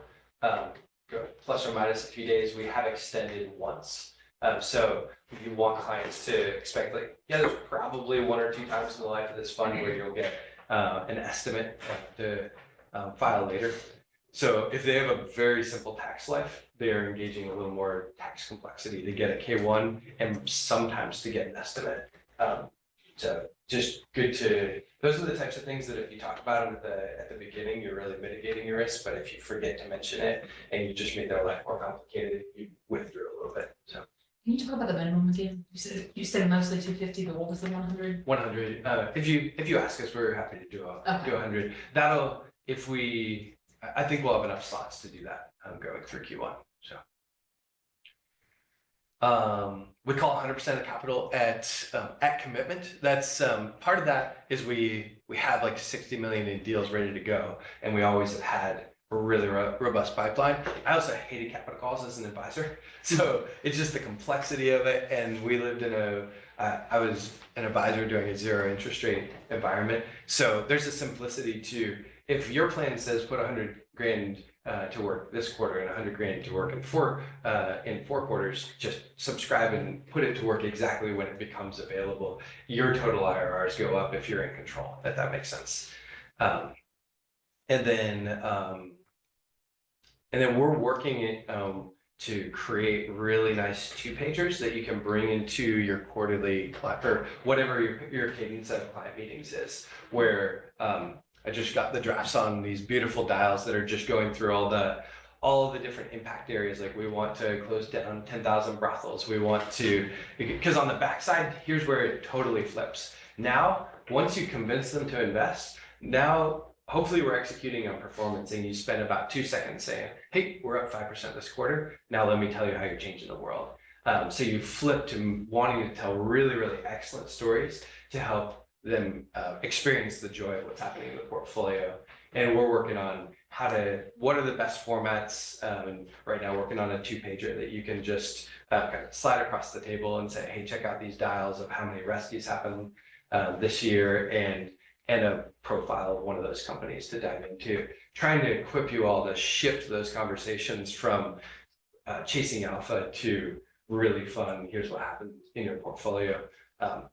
plus or minus a few days. We have extended once. So you want clients to expect, there's probably 1 or 2 times in the life of this fund where you'll get an estimate to file later. So if they have a very simple tax life, they are engaging a little more tax complexity to get a K1 and sometimes to get an estimate. So just good those are the types of things that if you talk about them at the beginning, you're really mitigating your risk. But if you forget to mention it and you just made their life more complicated, you withdrew a little bit. So. Can you talk about the minimum again? You said mostly 250, but what was the 100? 100. If you ask us, we're happy to do 100. That'll I think we'll have enough slots to do that going through Q1. So we call 100% of capital at commitment. That's part of that is we have like 60 million in deals ready to go, and we always have had a really robust pipeline. I also hated capital calls as an advisor, so it's just the complexity of it. And we lived I was an advisor doing a 0 interest rate environment, so there's a simplicity to. If your plan says put 100 grand to work this quarter and 100 grand to work in four quarters, just subscribe and put it to work exactly when it becomes available. Your total IRRs go up if you're in control, if that makes sense. And then we're working to create really nice 2-pagers that you can bring into your quarterly or whatever your cadence of client meetings is, where I just got the drafts on these beautiful dials that are just going through all of the different impact areas. Like we want to close down 10,000 brothels. We want to, because on the backside, here's where it totally flips. Now, once you convince them to invest, now hopefully we're executing on performance and you spend about 2 seconds saying, hey, we're up 5% this quarter. Now let me tell you how you're changing the world. So you flip to wanting to tell really, really excellent stories to help them experience the joy of what's happening in the portfolio. And we're working on what are the best formats, and right now working on a 2-pager that you can just kind of slide across the table and say, hey, check out these dials of how many rescues happened this year, and a profile of one of those companies to dive into, trying to equip you all to shift those conversations from chasing alpha to really fun, here's what happened in your portfolio, but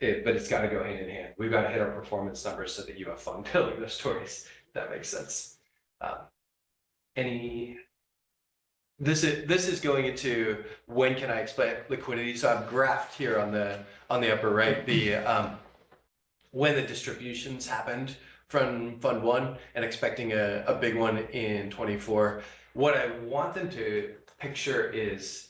it's got to go hand in hand. We've got to hit our performance numbers so that you have fun telling those stories. If that makes sense. This is going into when can I expect liquidity? So I've graphed here on the upper right when the distributions happened from Fund 1 and expecting a big one in 24. What I want them to picture is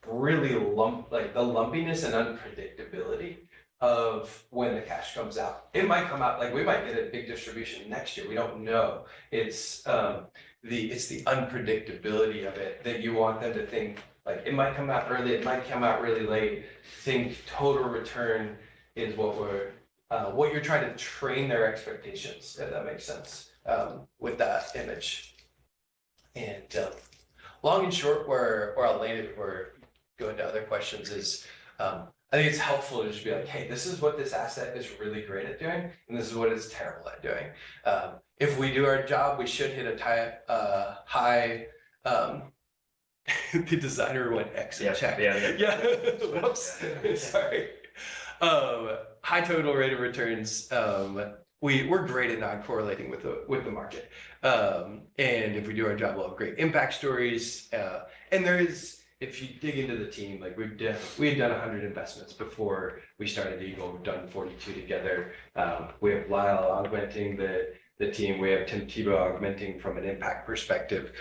really the lumpiness and unpredictability of when the cash comes out. It might come out, like we might get a big distribution next year. We don't know. It's the unpredictability of it that you want them to think, like it might come out early, it might come out really late. Think total return is what you're trying to train their expectations, if that makes sense, with that image. And long and short, where I'll land it before going to other questions is, I think it's helpful to just be like, hey, this is what this asset is really great at doing, and this is what it's terrible at doing. If we do our job, we should hit a high. The designer went X and check. Yeah. Whoops. Sorry. High total rate of returns. We're great at not correlating with the market. And if we do our job, we'll have great impact stories. And there is, if you dig into the team, like we had done 100 investments before we started Eagle. We've done 42 together. We have Lyle augmenting the team. We have Tim Tebow augmenting from an impact perspective.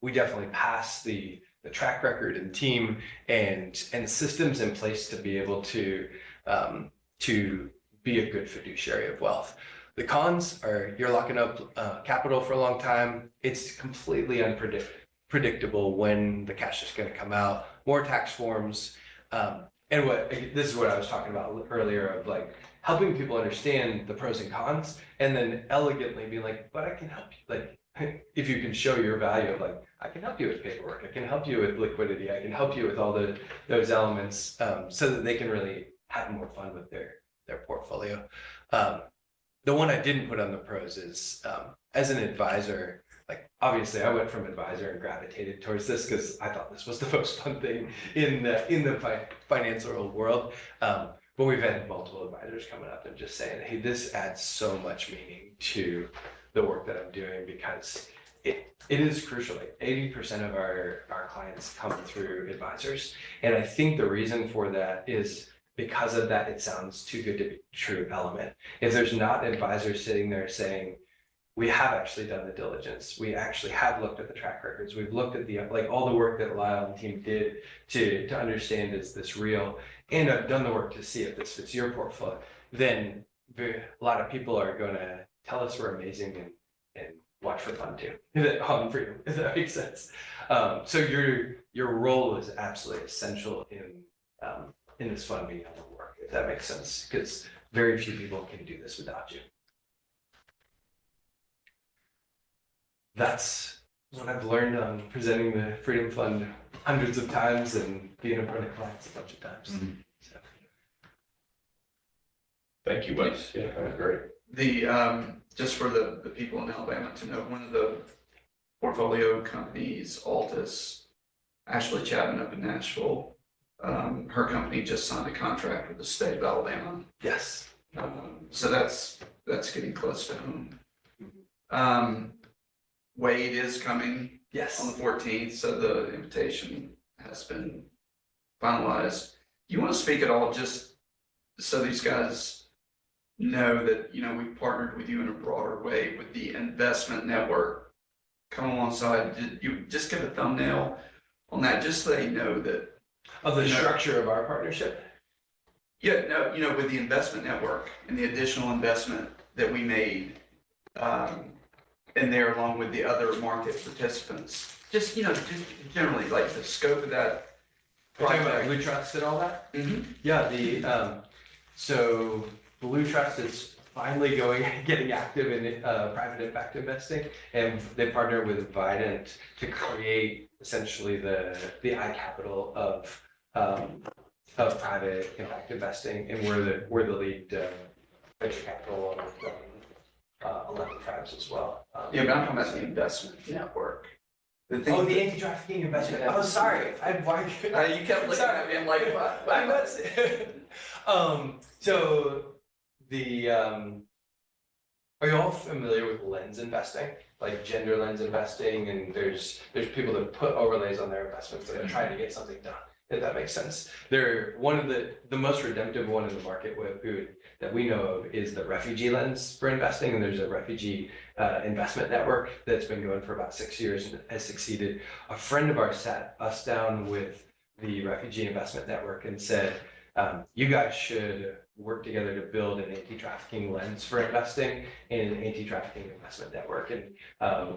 We definitely pass the track record and team and systems in place to be able to be a good fiduciary of wealth. The cons are you're locking up capital for a long time. It's completely unpredictable when the cash is going to come out. More tax forms, and this is what I was talking about earlier of like helping people understand the pros and cons, and then elegantly be like, but I can help you. Like if you can show your value of like, I can help you with paperwork, I can help you with liquidity, I can help you with all those elements, so that they can really have more fun with their portfolio. The one I didn't put on the pros is as an advisor, like obviously I went from advisor and gravitated towards this because I thought this was the most fun thing in the financial world. But we've had multiple advisors coming up and just saying, hey, this adds so much meaning to the work that I'm doing because it is crucial. Like 80% of our clients come through advisors. And I think the reason for that is because of that, it sounds too good to be true element. If there's not advisors sitting there saying, we have actually done the diligence, we actually have looked at the track records, we've looked at all the work that Lyle and the team did to understand, is this real, and I've done the work to see if this fits your portfolio, then a lot of people are going to tell us we're amazing and watch for fun too, on freedom, if that makes sense. So your role is absolutely essential in this fun being able to work, if that makes sense, because very few people can do this without you. That's what I've learned on presenting the Freedom Fund hundreds of times and being in front of clients a bunch of times. Mm-hmm. So. Thank you, Wes. Yeah, that was great. Just for the people in Alabama to know, one of the portfolio companies, Altus, Ashley Chapman up in Nashville, her company just signed a contract with the state of Alabama. Yes. So that's getting close to home. Wade is coming Yes. on the 14th, so the invitation has been finalized. You want to speak at all, just so these guys know that, you know, we partnered with you in a broader way with the investment network come alongside? Did you just give a thumbnail on that, just so they know that? Of the You know- structure of our partnership? Yeah, no, you know, with the investment network and the additional investment that we made, in there along with the other market participants, just, you know, just generally like the scope of that We're talking about project. Blue Trust and all that? Mhm. Yeah, so Blue Trust is finally getting active in private impact investing, and they partner with Vidant to create essentially the iCapital of private impact investing, and we're the lead venture capital of 11 tribes as well. Yeah, but I'm talking about the investment network. The thing. Oh, the anti-trafficking investment. Oh, sorry. You kept looking at me, I'm like, what? I must. So the are you all familiar with lens investing, like gender lens investing? And there's people that put overlays on their investments that are trying to get something done. If that makes sense. They're one of the most redemptive one in the market that we know of is the refugee lens for investing, and there's a refugee investment network that's been going for about 6 years and has succeeded. A friend of ours sat us down with the refugee investment network and said, you guys should work together to build an anti-trafficking lens for investing and an anti-trafficking investment network. And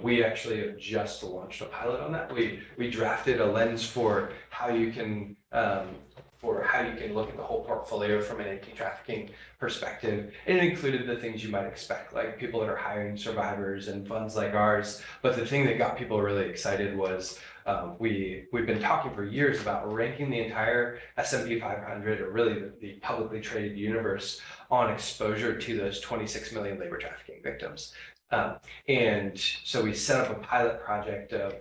we actually have just launched a pilot on that. We drafted a lens for how you can look at the whole portfolio from an anti-trafficking perspective. And it included the things you might expect, like people that are hiring survivors and funds like ours. But the thing that got people really excited was we've been talking for years about ranking the entire S&P 500, or really the publicly traded universe, on exposure to those 26 million labor trafficking victims. And so we set up a pilot project of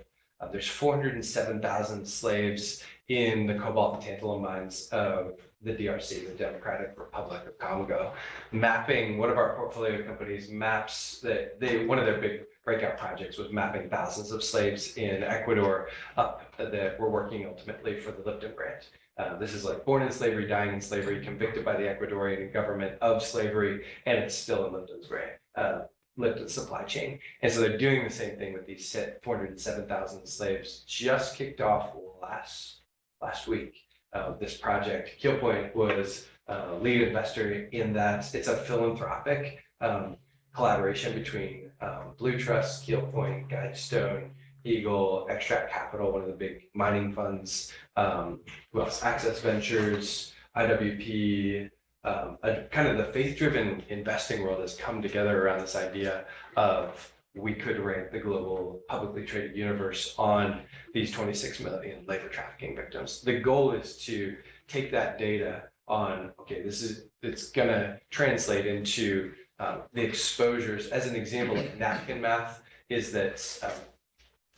there's 407,000 slaves in the cobalt and tantalum mines of the DRC, the Democratic Republic of Congo. Mapping, one of our portfolio companies maps one of their big breakout projects was mapping thousands of slaves in Ecuador up that were working ultimately for the Lipton brand. This is like born in slavery, dying in slavery, convicted by the Ecuadorian government of slavery, and it's still in Lipton's brand. Lipton's supply chain. And so they're doing the same thing with these 407,000 slaves. Just kicked off last week. This project, Keelpoint was lead investor in that. It's a philanthropic collaboration between Blue Trust, Keelpoint, Guidestone, Eagle, Extract Capital, one of the big mining funds, who else? Access Ventures, IWP, kind of the faith-driven investing world has come together around this idea of we could rank the global publicly traded universe on these 26 million labor trafficking victims. The goal is to take that data on, okay, it's gonna translate into the exposures. As an example, like napkin math is that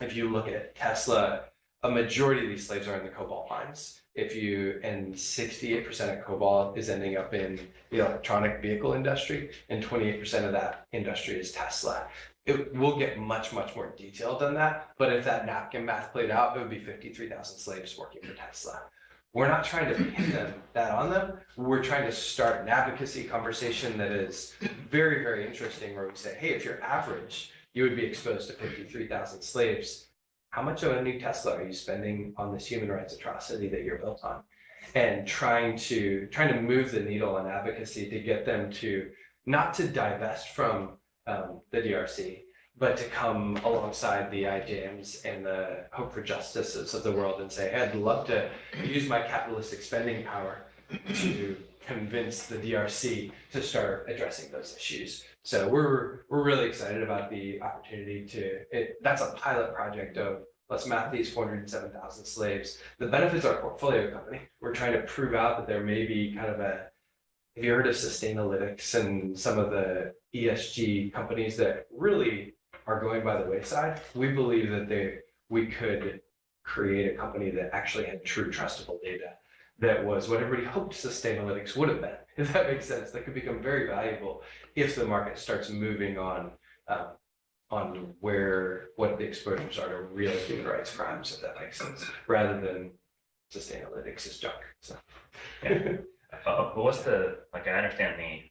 if you look at Tesla, a majority of these slaves are in the cobalt mines. And 68% of cobalt is ending up in the electronic vehicle industry, and 28% of that industry is Tesla. It will get much, much more detailed than that, but if that napkin math played out, it would be 53,000 slaves working for Tesla. We're not trying to pin that on them. We're trying to start an advocacy conversation that is very, very interesting, where we say, hey, if you're average, you would be exposed to 53,000 slaves. How much of a new Tesla are you spending on this human rights atrocity that you're built on? And trying to move the needle on advocacy to get them to not to divest from the DRC, but to come alongside the IJMs and the Hope for Justices of the world and say, hey, I'd love to use my capitalistic spending power to convince the DRC to start addressing those issues. So we're really excited about the opportunity that's a pilot project of let's map these 407,000 slaves. The benefits are portfolio company. We're trying to prove out that there may be kind of have you heard of Sustainalytics and some of the ESG companies that really are going by the wayside? We believe that we could create a company that actually had true trustable data that was what everybody hoped Sustainalytics would have been, if that makes sense. That could become very valuable if the market starts moving on what the exposures are to real human rights crimes, if that makes sense, rather than just analytics is junk, so. Yeah. But what's like, I understand the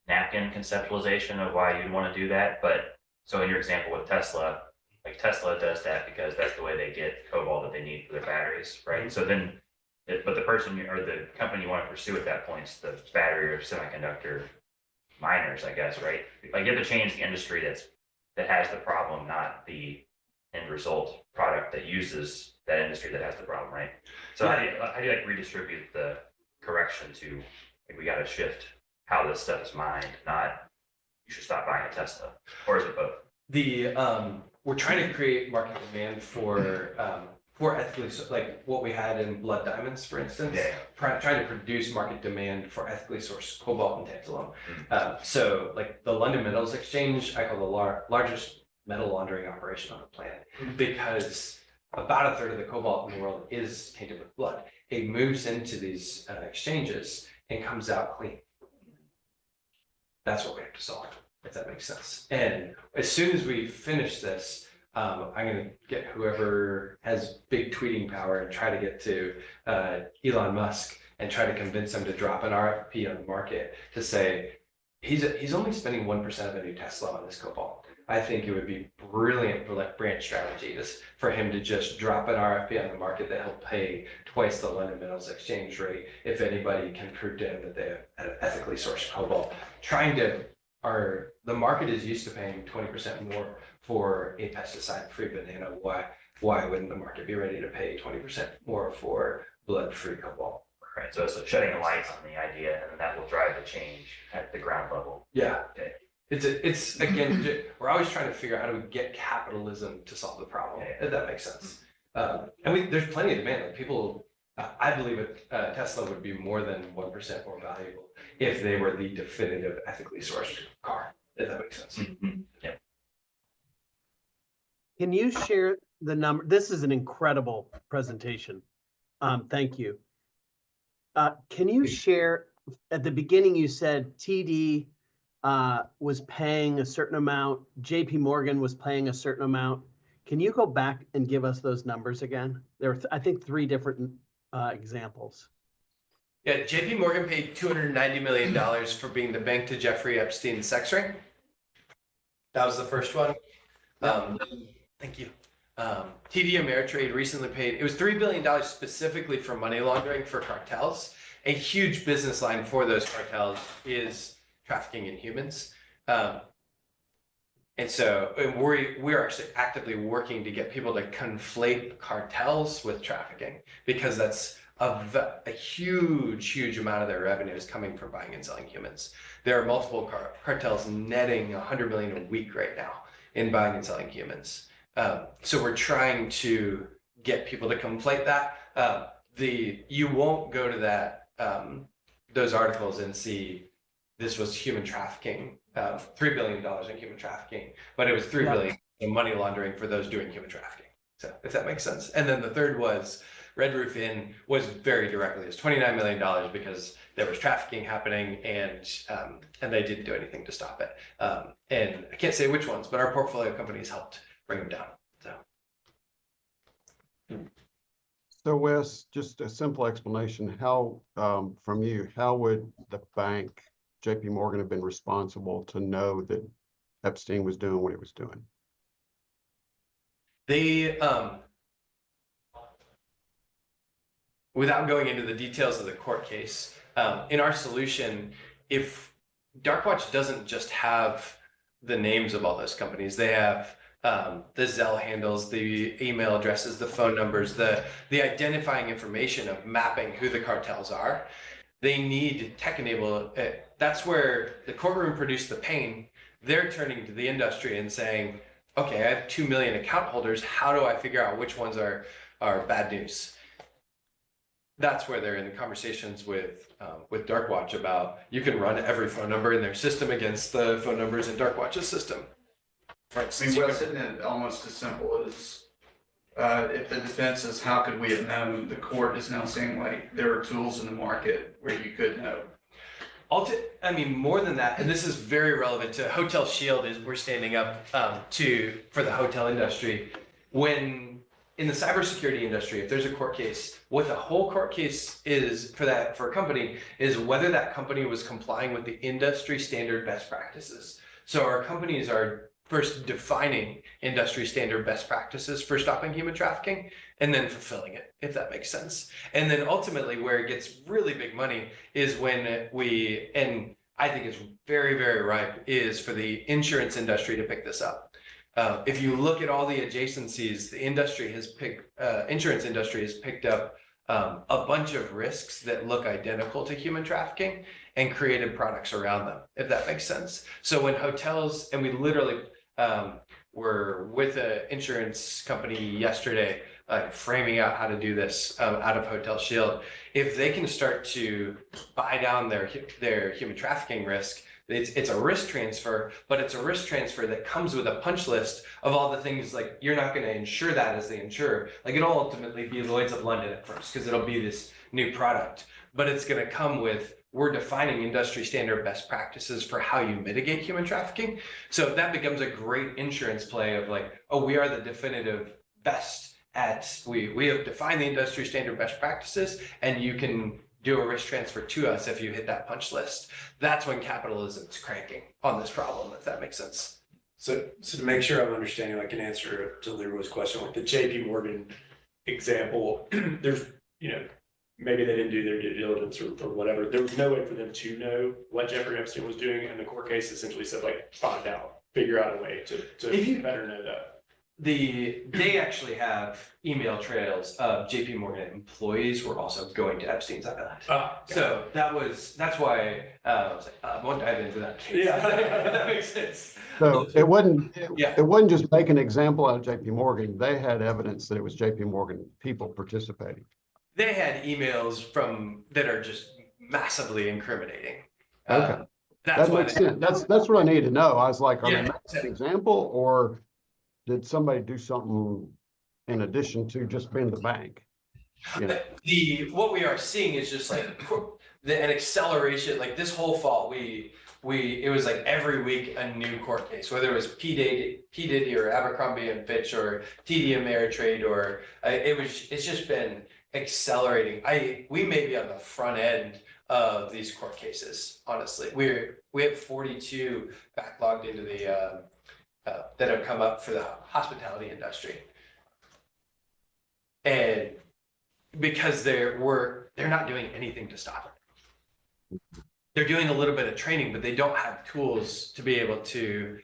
napkin conceptualization of why you'd want to do that, but so in your example with Tesla, like Tesla does that because that's the way they get cobalt that they need for their batteries, right? So then, but the person or the company you want to pursue at that point is the battery or semiconductor miners, I guess, right? Like you have to change the industry that has the problem, not the end result product that uses that industry that has the problem, right? So how do you like redistribute the correction to, like, we got to shift how this stuff is mined, not you should stop buying a Tesla, or is it both? We're trying to create market demand for ethically, like what we had in blood diamonds, for instance. Yeah. Trying to produce market demand for ethically sourced cobalt and tantalum. So like the London Metals Exchange, I call the largest metal laundering operation on the planet, because about a third of the cobalt in the world is tainted with blood. It moves into these exchanges and comes out clean. That's what we have to solve, if that makes sense. And as soon as we finish this, I'm going to get whoever has big tweeting power and try to get to Elon Musk and try to convince him to drop an RFP on the market to say he's only spending 1% of a new Tesla on this cobalt. I think it would be brilliant for like branch strategies for him to just drop an RFP on the market that he'll pay twice the London Metals Exchange rate if anybody can prove to him that they have ethically sourced cobalt. The market is used to paying 20% more for a pesticide-free banana. Why wouldn't the market be ready to pay 20% more for blood-free cobalt? Right, so it's shedding a light on the idea, and that will drive the change at the ground level. Yeah. Okay. It's again, we're always trying to figure out how do we get capitalism to solve the problem, if that makes sense. There's plenty of demand. Like people, I believe Tesla would be more than 1% more valuable if they were the definitive ethically sourced car, if that makes sense. Yeah. Can you share the number? This is an incredible presentation. Thank you. Can you share, at the beginning you said TD was paying a certain amount, JP Morgan was paying a certain amount. Can you go back and give us those numbers again? There are, I think, 3 different examples. Yeah, JP Morgan paid $290 million for being the bank to Jeffrey Epstein's sex ring. That was the first one. Thank you. TD Ameritrade recently paid, it was $3 billion specifically for money laundering for cartels. A huge business line for those cartels is trafficking in humans. And so we're actually actively working to get people to conflate cartels with trafficking, because that's a huge amount of their revenue is coming from buying and selling humans. There are multiple cartels netting 100 million a week right now in buying and selling humans. So we're trying to get people to conflate that. You won't go to that those articles and see this was human trafficking, $3 billion in human trafficking, but it was $3 billion in money laundering for those doing human trafficking. So if that makes sense. And then the third was Red Roof Inn was very directly, it was $29 million because there was trafficking happening and they didn't do anything to stop it. And I can't say which ones, but our portfolio companies helped bring them down. So Wes, just a simple explanation, how, from you, how would the bank, JP Morgan, have been responsible to know that Epstein was doing what he was doing? They, without going into the details of the court case, in our solution, if Darkwatch doesn't just have the names of all those companies, they have the Zelle handles, the email addresses, the phone numbers, the identifying information of mapping who the cartels are. They need tech-enabled. That's where the courtroom produced the pain. They're turning to the industry and saying, okay, I have 2 million account holders. How do I figure out which ones are bad news? That's where they're in the conversations with Darkwatch about, you can run every phone number in their system against the phone numbers in Darkwatch's system. I mean, Wes, isn't it almost as simple as if the defense is, how could we have known? The court is now saying, like, there are tools in the market where you could know. I mean, more than that, and this is very relevant to Hotel Shield is we're standing up for the hotel industry. When in the cybersecurity industry, if there's a court case, what the whole court case is for a company is whether that company was complying with the industry standard best practices. So our companies are first defining industry standard best practices for stopping human trafficking and then fulfilling it, if that makes sense. And then ultimately where it gets really big money is when and I think it's very, very ripe, is for the insurance industry to pick this up. If you look at all the adjacencies, the insurance industry has picked up a bunch of risks that look identical to human trafficking and created products around them, if that makes sense. So when hotels, and we literally were with an insurance company yesterday, framing out how to do this out of Hotel Shield. If they can start to buy down their human trafficking risk, it's a risk transfer, but it's a risk transfer that comes with a punch list of all the things, like you're not going to insure that as the insurer. Like it'll ultimately be Lloyd's of London at first because it'll be this new product, but it's going to come with, we're defining industry standard best practices for how you mitigate human trafficking. So that becomes a great insurance play of like, oh, we are the definitive best at, we have defined the industry standard best practices, and you can do a risk transfer to us if you hit that punch list. That's when capitalism's cranking on this problem, if that makes sense. So to make sure I'm understanding, like an answer to Leroy's question, like the JP Morgan example, there's, maybe they didn't do their due diligence or whatever. There was no way for them to know what Jeffrey Epstein was doing, and the court case essentially said, like, find out, figure out a way to better know that. They actually have email trails of JP Morgan employees were also going to Epstein's Island. So that's why I was like, I won't dive into that case. Yeah. That makes sense. So it wasn't just make an example out of JP Morgan. They had evidence that it was JP Morgan people participating. They had emails that are just massively incriminating. Okay. That's That makes sense. That's what I need to know. I was like, are they making an example, or did somebody do something in addition to just being the bank? What we are seeing is just like an acceleration. Like this whole fall, it was like every week a new court case, whether it was P. Diddy or Abercrombie and Fitch or TD Ameritrade, or it's just been accelerating. We may be on the front end of these court cases. Honestly, we have 42 backlogged into the that have come up for the hospitality industry, and because they're not doing anything to stop it. They're doing a little bit of training, but they don't have tools to be able to,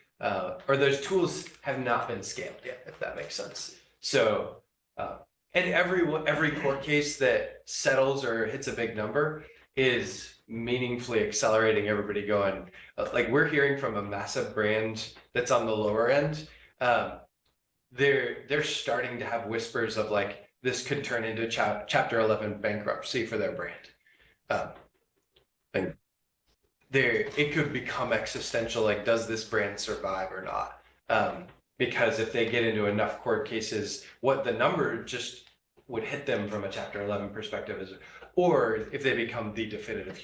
or those tools have not been scaled yet, if that makes sense. So, and every court case that settles or hits a big number is meaningfully accelerating everybody going, like we're hearing from a massive brand that's on the lower end. They're starting to have whispers of like, this could turn into chapter 11 bankruptcy for their brand. And it could become existential, like, does this brand survive or not? Because if they get into enough court cases, what the number just would hit them from a chapter 11 perspective is, or if they become the definitive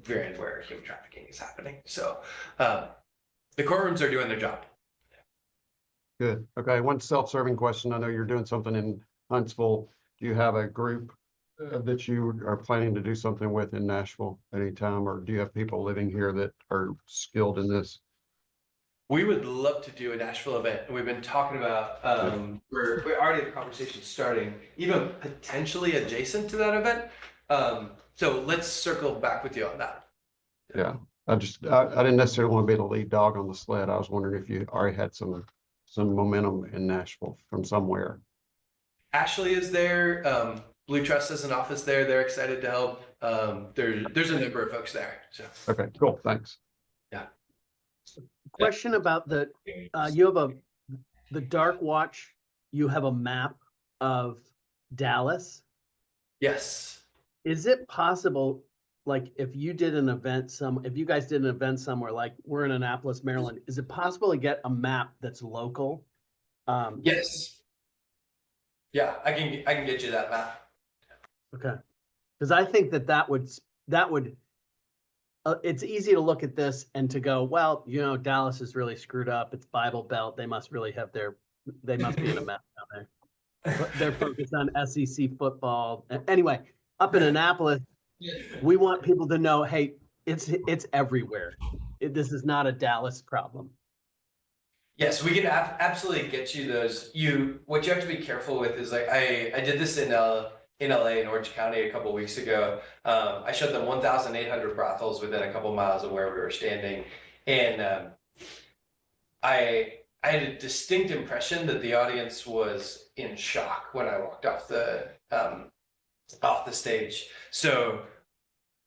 brand where human trafficking is happening. So the courtrooms are doing their job. Good. Okay. One self-serving question. I know you're doing something in Huntsville. Do you have a group that you are planning to do something with in Nashville anytime, or do you have people living here that are skilled in this? We would love to do a Nashville event, and we've been talking about, we already have a conversation starting, even potentially adjacent to that event. So let's circle back with you on that. Yeah, I didn't necessarily want to be the lead dog on the sled. I was wondering if you already had some momentum in Nashville from somewhere. Ashley is there. Blue Trust has an office there. They're excited to help. There's a number of folks there. So. Okay, cool. Thanks. Yeah. Question about you have the Dark Watch, you have a map of Dallas. Yes. Is it possible, like if you did an event if you guys did an event somewhere, like we're in Annapolis, Maryland, is it possible to get a map that's local? Yes. Yeah, I can get you that map. Okay. Because I think that would it's easy to look at this and to go, well, Dallas is really screwed up. It's Bible Belt. They must really have they must be in a mess down there. But they're focused on SEC football. Anyway, up in Annapolis, we want people to know, hey, it's everywhere. This is not a Dallas problem. Yes, we can absolutely get you those. What you have to be careful with is like I did this in LA in Orange County a couple weeks ago. I showed them 1,800 brothels within a couple miles of where we were standing, and I had a distinct impression that the audience was in shock when I walked off the stage. So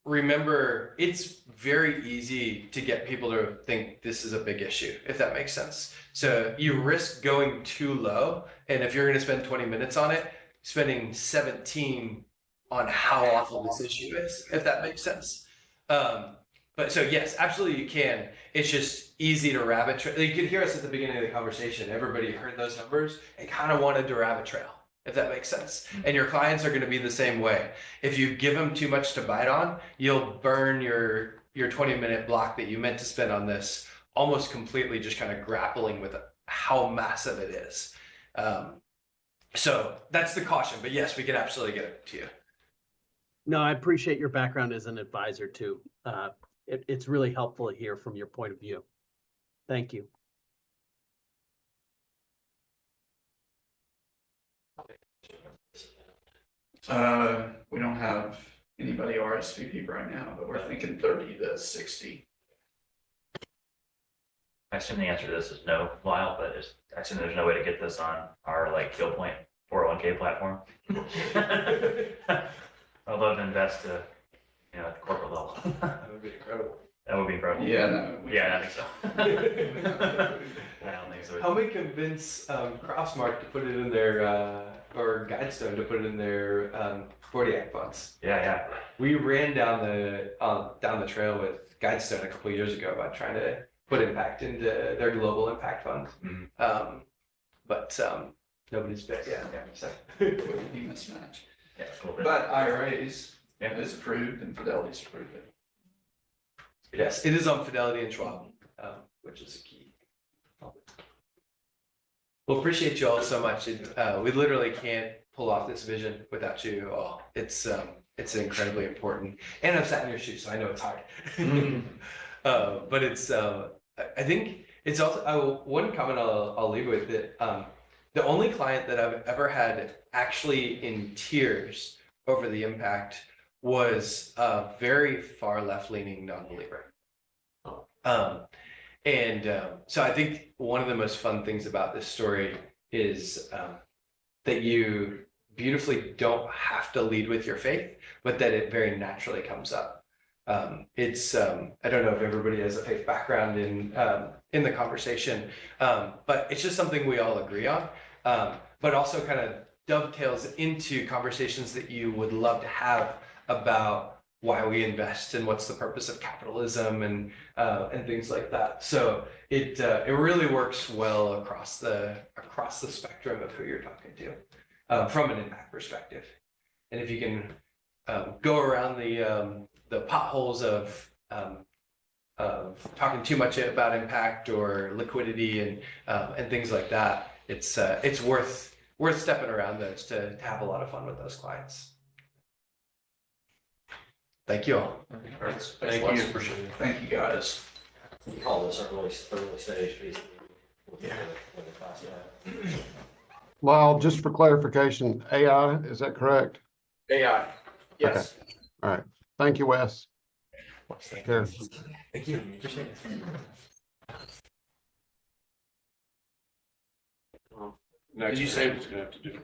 remember, it's very easy to get people to think this is a big issue, if that makes sense. So you risk going too low, and if you're going to spend 20 minutes on it, spending 17 on how awful this issue is, if that makes sense. But so yes, absolutely you can. It's just easy to rabbit trail. You could hear us at the beginning of the conversation. Everybody heard those numbers and kind of wanted to rabbit trail, if that makes sense. And your clients are going to be the same way. If you give them too much to bite on, you'll burn your 20-minute block that you meant to spend on this almost completely just kind of grappling with how massive it is. So that's the caution. But yes, we can absolutely get it to you. No, I appreciate your background as an advisor too. It's really helpful to hear from your point of view. Thank you. We don't have anybody RSVP right now, but we're thinking 30 to 60. I assume the answer to this is no, Lyle, but I assume there's no way to get this on our Kill Point 401k platform. I'd love to invest at the corporate level. That would be incredible. That would be incredible. Yeah, no. Yeah, I think so. I don't think so. Help me convince Crossmark to put it in their or Guidestone to put it in their 40 Act funds. Yeah. We ran down the trail with Guidestone a couple of years ago about trying to put impact into their global impact fund. Mm-hmm. But nobody's bid yet. So. Would be mismatch. Yeah, a little bit. But IRAs is approved and Fidelity's approved it. Yes, it is on Fidelity and Schwab, which is a key. Well, appreciate you all so much. We literally can't pull off this vision without you all. It's incredibly important. And I've sat in your shoes, so I know it's hard. But it's I think it's also one comment I'll leave with that the only client that I've ever had actually in tears over the impact was a very far left-leaning non-believer. So I think one of the most fun things about this story is that you beautifully don't have to lead with your faith, but that it very naturally comes up. I don't know if everybody has a faith background in the conversation, but it's just something we all agree on, but also kind of dovetails into conversations that you would love to have about why we invest and what's the purpose of capitalism and things like that. So it really works well across the spectrum of who you're talking to from an impact perspective. And if you can go around the potholes of talking too much about impact or liquidity and things like that, it's worth stepping around those to have a lot of fun with those clients. Thank you all. Thank you. Thank you, guys. We call this early stage piece. Yeah. Lyle, just for clarification, AI, is that correct? AI, yes. All right. Thank you, Wes. Take care. Thank you. Appreciate it. Did you say it was gonna have to do?